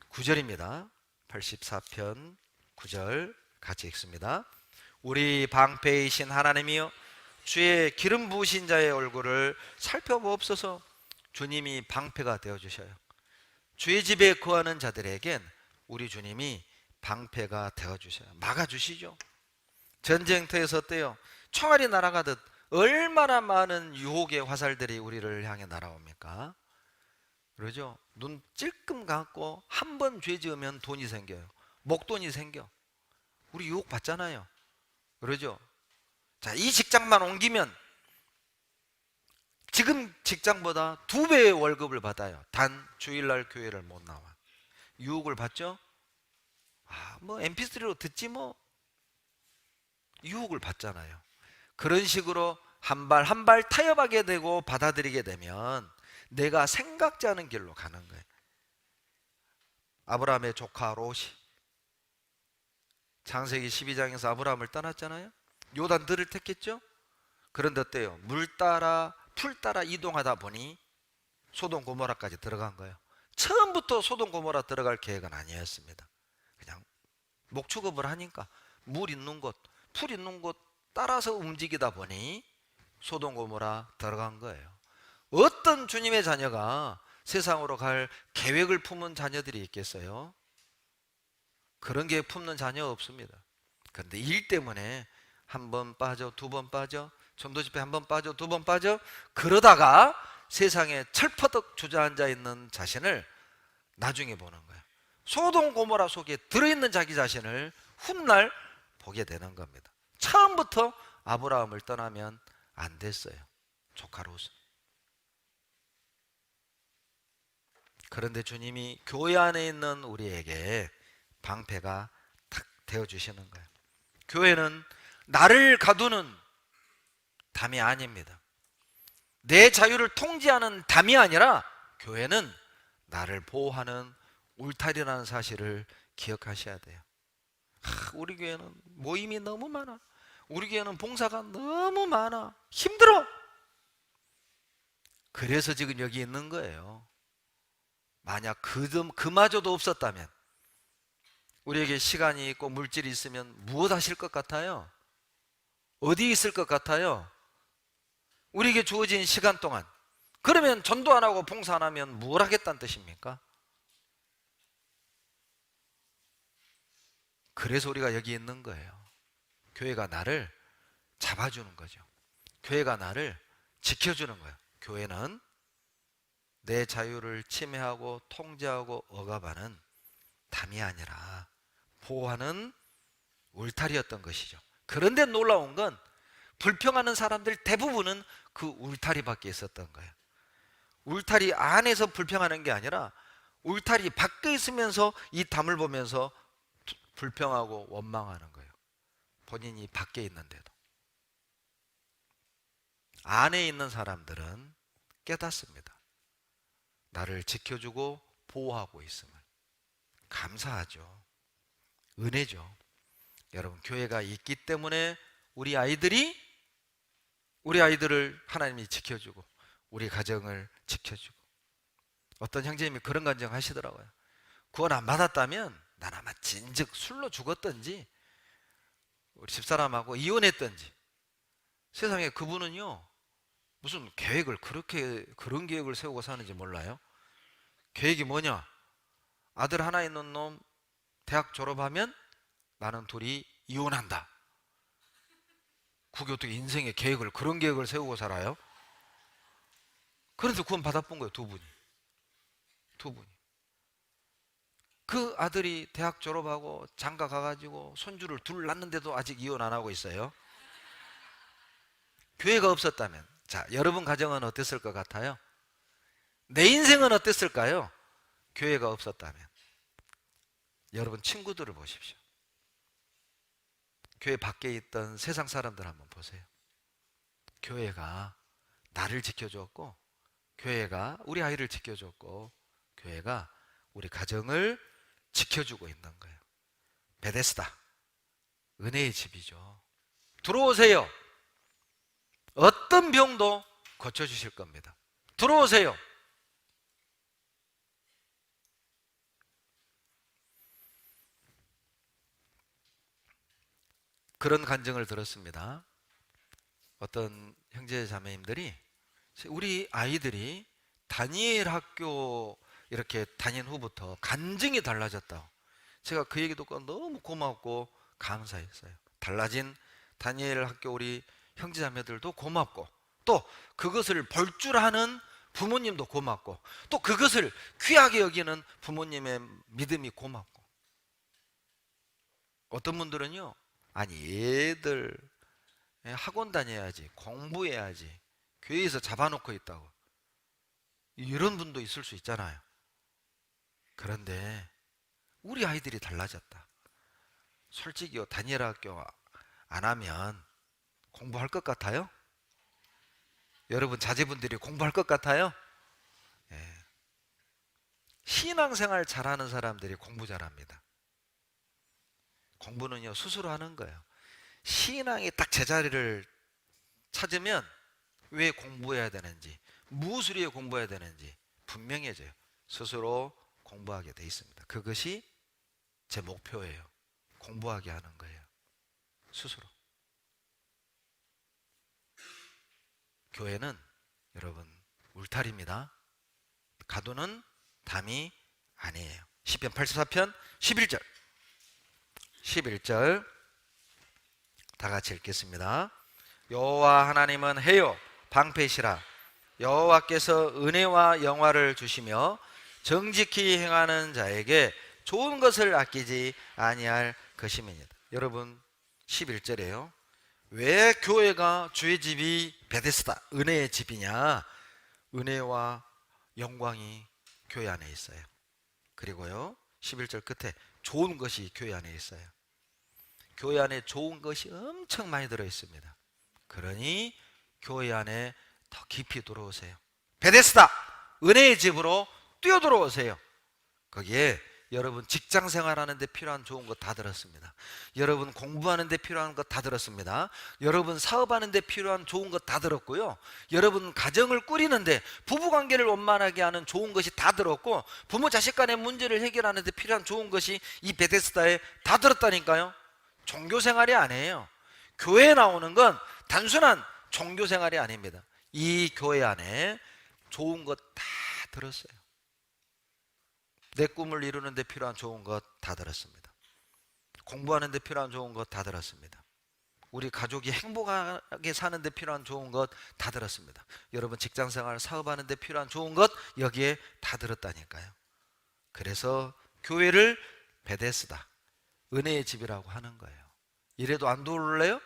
9절입니다. 84편 9절 같이 읽습니다. 우리 방패이신 하나님이여, 주의 기름 부으신 자의 얼굴을 살펴보옵소서. 주님이 방패가 되어주셔요. 주의 집에 거하는 자들에겐 우리 주님이 방패가 되어주셔요. 막아주시죠. 전쟁터에서 어때요? 총알이 날아가듯 얼마나 많은 유혹의 화살들이 우리를 향해 날아옵니까? 그러죠? 눈 찔끔 감고 한 번 죄 지으면 돈이 생겨요. 목돈이 생겨. 우리 유혹 받잖아요. 그러죠? 자, 이 직장만 옮기면 지금 직장보다 2배의 월급을 받아요. 단 주일날 교회를 못 나와. 유혹을 받죠? 뭐 mp3로 듣지 뭐. 유혹을 받잖아요. 그런 식으로 한 발 한 발 타협하게 되고 받아들이게 되면 내가 생각지 않은 길로 가는 거예요. 아브라함의 조카 롯이 창세기 12장에서 아브라함을 떠났잖아요. 요단들을 택했죠. 그런데 어때요? 물 따라 풀 따라 이동하다 보니 소돔 고모라까지 들어간 거예요. 처음부터 소돔 고모라 들어갈 계획은 아니었습니다. 그냥 목축업을 하니까 물 있는 곳, 풀 있는 곳 따라서 움직이다 보니 소돔 고모라 들어간 거예요. 어떤 주님의 자녀가 세상으로 갈 계획을 품은 자녀들이 있겠어요? 그런 계획 품는 자녀 없습니다. 그런데 일 때문에 한 번 빠져, 2번 빠져, 전도 집회 한 번 빠져, 2번 빠져, 그러다가 세상에 철퍼덕 주저앉아 있는 자신을 나중에 보는 거예요. 소돔 고모라 속에 들어있는 자기 자신을 훗날 보게 되는 겁니다. 처음부터 아브라함을 떠나면 안 됐어요. 조카 롯은. 그런데 주님이 교회 안에 있는 우리에게 방패가 탁 되어주시는 거예요. 교회는 나를 가두는 담이 아닙니다. 내 자유를 통제하는 담이 아니라 교회는 나를 보호하는 울타리라는 사실을 기억하셔야 돼요. 우리 교회는 모임이 너무 많아. 우리 교회는 봉사가 너무 많아. 힘들어. 그래서 지금 여기 있는 거예요. 만약 그마저도 없었다면, 우리에게 시간이 있고 물질이 있으면 무엇 하실 것 같아요? 어디 있을 것 같아요? 우리에게 주어진 시간 동안, 그러면 전도 안 하고 봉사 안 하면 뭘 하겠다는 뜻입니까? 그래서 우리가 여기 있는 거예요. 교회가 나를 잡아주는 거죠. 교회가 나를 지켜주는 거예요. 교회는 내 자유를 침해하고 통제하고 억압하는 담이 아니라 보호하는 울타리였던 것이죠. 그런데 놀라운 건 불평하는 사람들 대부분은 그 울타리 밖에 있었던 거예요. 울타리 안에서 불평하는 게 아니라 울타리 밖에 있으면서 이 담을 보면서 불평하고 원망하는 거예요. 본인이 밖에 있는데도. 안에 있는 사람들은 깨닫습니다. 나를 지켜주고 보호하고 있음을. 감사하죠. 은혜죠. 여러분, 교회가 있기 때문에 우리 아이들을 하나님이 지켜주고 우리 가정을 지켜주고. 어떤 형제님이 그런 간증 하시더라고요. 구원 안 받았다면 난 아마 진즉 술로 죽었든지 우리 집사람하고 이혼했든지. 세상에 그분은요 무슨 계획을 그런 계획을 세우고 사는지 몰라요. 계획이 뭐냐? 아들 하나 있는 놈 대학 졸업하면 나는 둘이 이혼한다. 그게 어떻게 인생의 계획을, 그런 계획을 세우고 살아요? 그래서 구원 받아본 거예요. 두 분이. 그 아들이 대학 졸업하고 장가 가가지고 손주를 둘 낳는데도 아직 이혼 안 하고 있어요. 교회가 없었다면, 자, 여러분 가정은 어땠을 것 같아요? 내 인생은 어땠을까요? 교회가 없었다면. 여러분 친구들을 보십시오. 교회 밖에 있던 세상 사람들 한번 보세요. 교회가 나를 지켜줬고, 교회가 우리 아이를 지켜줬고, 교회가 우리 가정을 지켜주고 있는 거예요. 베데스다, 은혜의 집이죠. 들어오세요. 어떤 병도 고쳐주실 겁니다. 들어오세요. 그런 간증을 들었습니다. 어떤 형제 자매님들이 우리 아이들이 다니엘 학교 이렇게 다닌 후부터 간증이 달라졌다고. 제가 그 얘기 듣고 너무 고맙고 감사했어요. 달라진 다니엘 학교 우리 형제 자매들도 고맙고, 또 그것을 볼 줄 아는 부모님도 고맙고, 또 그것을 귀하게 여기는 부모님의 믿음이 고맙고. 어떤 분들은요, 아니 얘들 학원 다녀야지, 공부해야지, 교회에서 잡아놓고 있다고, 이런 분도 있을 수 있잖아요. 그런데 우리 아이들이 달라졌다. 솔직히요, 다니엘 학교 안 하면 공부할 것 같아요? 여러분 자제분들이 공부할 것 같아요? 예. 신앙생활 잘하는 사람들이 공부 잘합니다. 공부는요 스스로 하는 거예요. 신앙이 딱 제자리를 찾으면 왜 공부해야 되는지, 무엇을 위해 공부해야 되는지 분명해져요. 스스로 공부하게 돼 있습니다. 그것이 제 목표예요. 공부하게 하는 거예요. 스스로. 교회는 여러분 울타리입니다. 가두는 담이 아니에요. 시편 84편 11절. 11절 다 같이 읽겠습니다. 여호와 하나님은 해요 방패시라. 여호와께서 은혜와 영화를 주시며 정직히 행하는 자에게 좋은 것을 아끼지 아니할 것임이니라. 여러분 11절에요. 왜 교회가 주의 집이 베데스다, 은혜의 집이냐? 은혜와 영광이 교회 안에 있어요. 그리고요 11절 끝에 좋은 것이 교회 안에 있어요. 교회 안에 좋은 것이 엄청 많이 들어있습니다. 그러니 교회 안에 더 깊이 들어오세요. 베데스다, 은혜의 집으로 뛰어들어오세요. 거기에 여러분 직장 생활하는데 필요한 좋은 것 다 들었습니다. 여러분 공부하는데 필요한 것 다 들었습니다. 여러분 사업하는데 필요한 좋은 것 다 들었고요. 여러분 가정을 꾸리는데 부부관계를 원만하게 하는 좋은 것이 다 들었고, 부모 자식 간의 문제를 해결하는 데 필요한 좋은 것이 이 베데스다에 다 들었다니까요. 종교생활이 아니에요. 교회에 나오는 건 단순한 종교생활이 아닙니다. 이 교회 안에 좋은 것 다 들었어요. 내 꿈을 이루는 데 필요한 좋은 것 다 들었습니다. 공부하는 데 필요한 좋은 것 다 들었습니다. 우리 가족이 행복하게 사는 데 필요한 좋은 것 다 들었습니다. 여러분 직장생활 사업하는 데 필요한 좋은 것 여기에 다 들었다니까요. 그래서 교회를 베데스다, 은혜의 집이라고 하는 거예요. 이래도 안 들어올래요?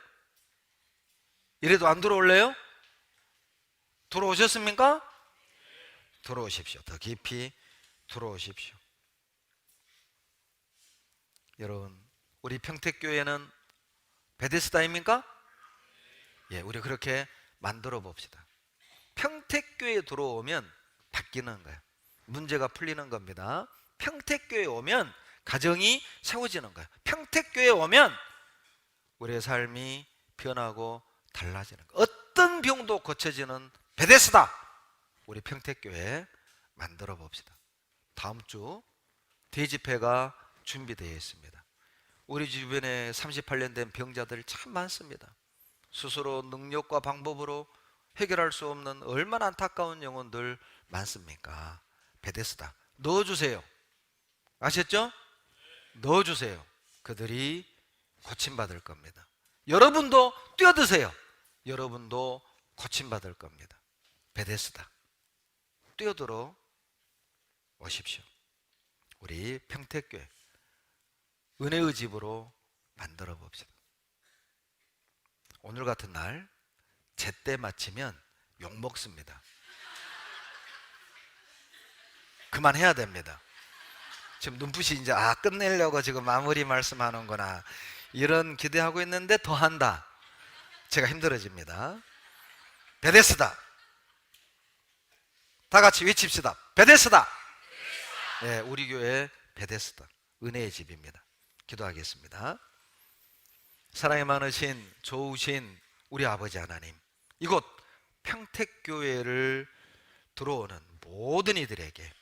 이래도 안 들어올래요? 들어오셨습니까? 들어오십시오. 더 깊이 들어오십시오. 여러분 우리 평택교회는 베데스다입니까? 예, 우리 그렇게 만들어 봅시다. 평택교회에 들어오면 바뀌는 거예요. 문제가 풀리는 겁니다. 평택교회에 오면 가정이 세워지는 거예요. 평택교회에 오면 우리의 삶이 변하고 달라지는 거예요. 어떤 병도 고쳐지는 베데스다, 우리 평택교회 만들어 봅시다. 다음 주 대집회가 준비되어 있습니다. 우리 주변에 38년 된 병자들 참 많습니다. 스스로 능력과 방법으로 해결할 수 없는 얼마나 안타까운 영혼들 많습니까? 베데스다, 넣어주세요. 아셨죠? 넣어주세요. 그들이 고침받을 겁니다. 여러분도 뛰어드세요. 여러분도 고침받을 겁니다. 베데스다, 뛰어들어 오십시오. 우리 평택교회 은혜의 집으로 만들어 봅시다. 오늘 같은 날 제때 마치면 욕먹습니다. 그만해야 됩니다. 지금 눈빛이 이제 끝내려고 지금 마무리 말씀하는구나 이런 기대하고 있는데 더 한다. 제가 힘들어집니다. 베데스다. 다 같이 외칩시다. 베데스다. 네, 우리 교회 베데스다, 은혜의 집입니다. 기도하겠습니다. 사랑이 많으신 좋으신 우리 아버지 하나님, 이곳 평택교회를 들어오는 모든 이들에게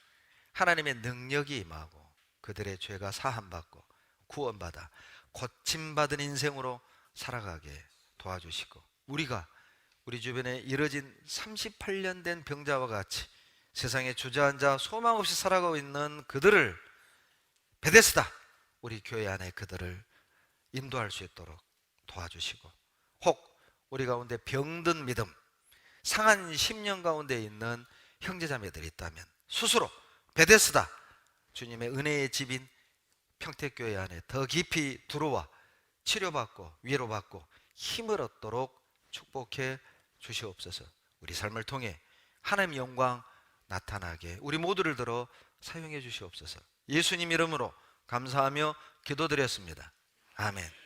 하나님의 능력이 임하고 그들의 죄가 사함받고 구원받아 고침받은 인생으로 살아가게 도와주시고, 우리가 우리 주변에 이뤄진 38년 된 병자와 같이 세상에 주저앉아 소망 없이 살아가고 있는 그들을 베데스다, 우리 교회 안에 그들을 인도할 수 있도록 도와주시고, 혹 우리 가운데 병든 믿음, 상한 심령 가운데 있는 형제자매들이 있다면 스스로 베데스다, 주님의 은혜의 집인 평택교회 안에 더 깊이 들어와 치료받고 위로받고 힘을 얻도록 축복해 주시옵소서. 우리 삶을 통해 하나님의 영광 나타나게 우리 모두를 들어 사용해 주시옵소서. 예수님 이름으로 감사하며 기도드렸습니다. 아멘.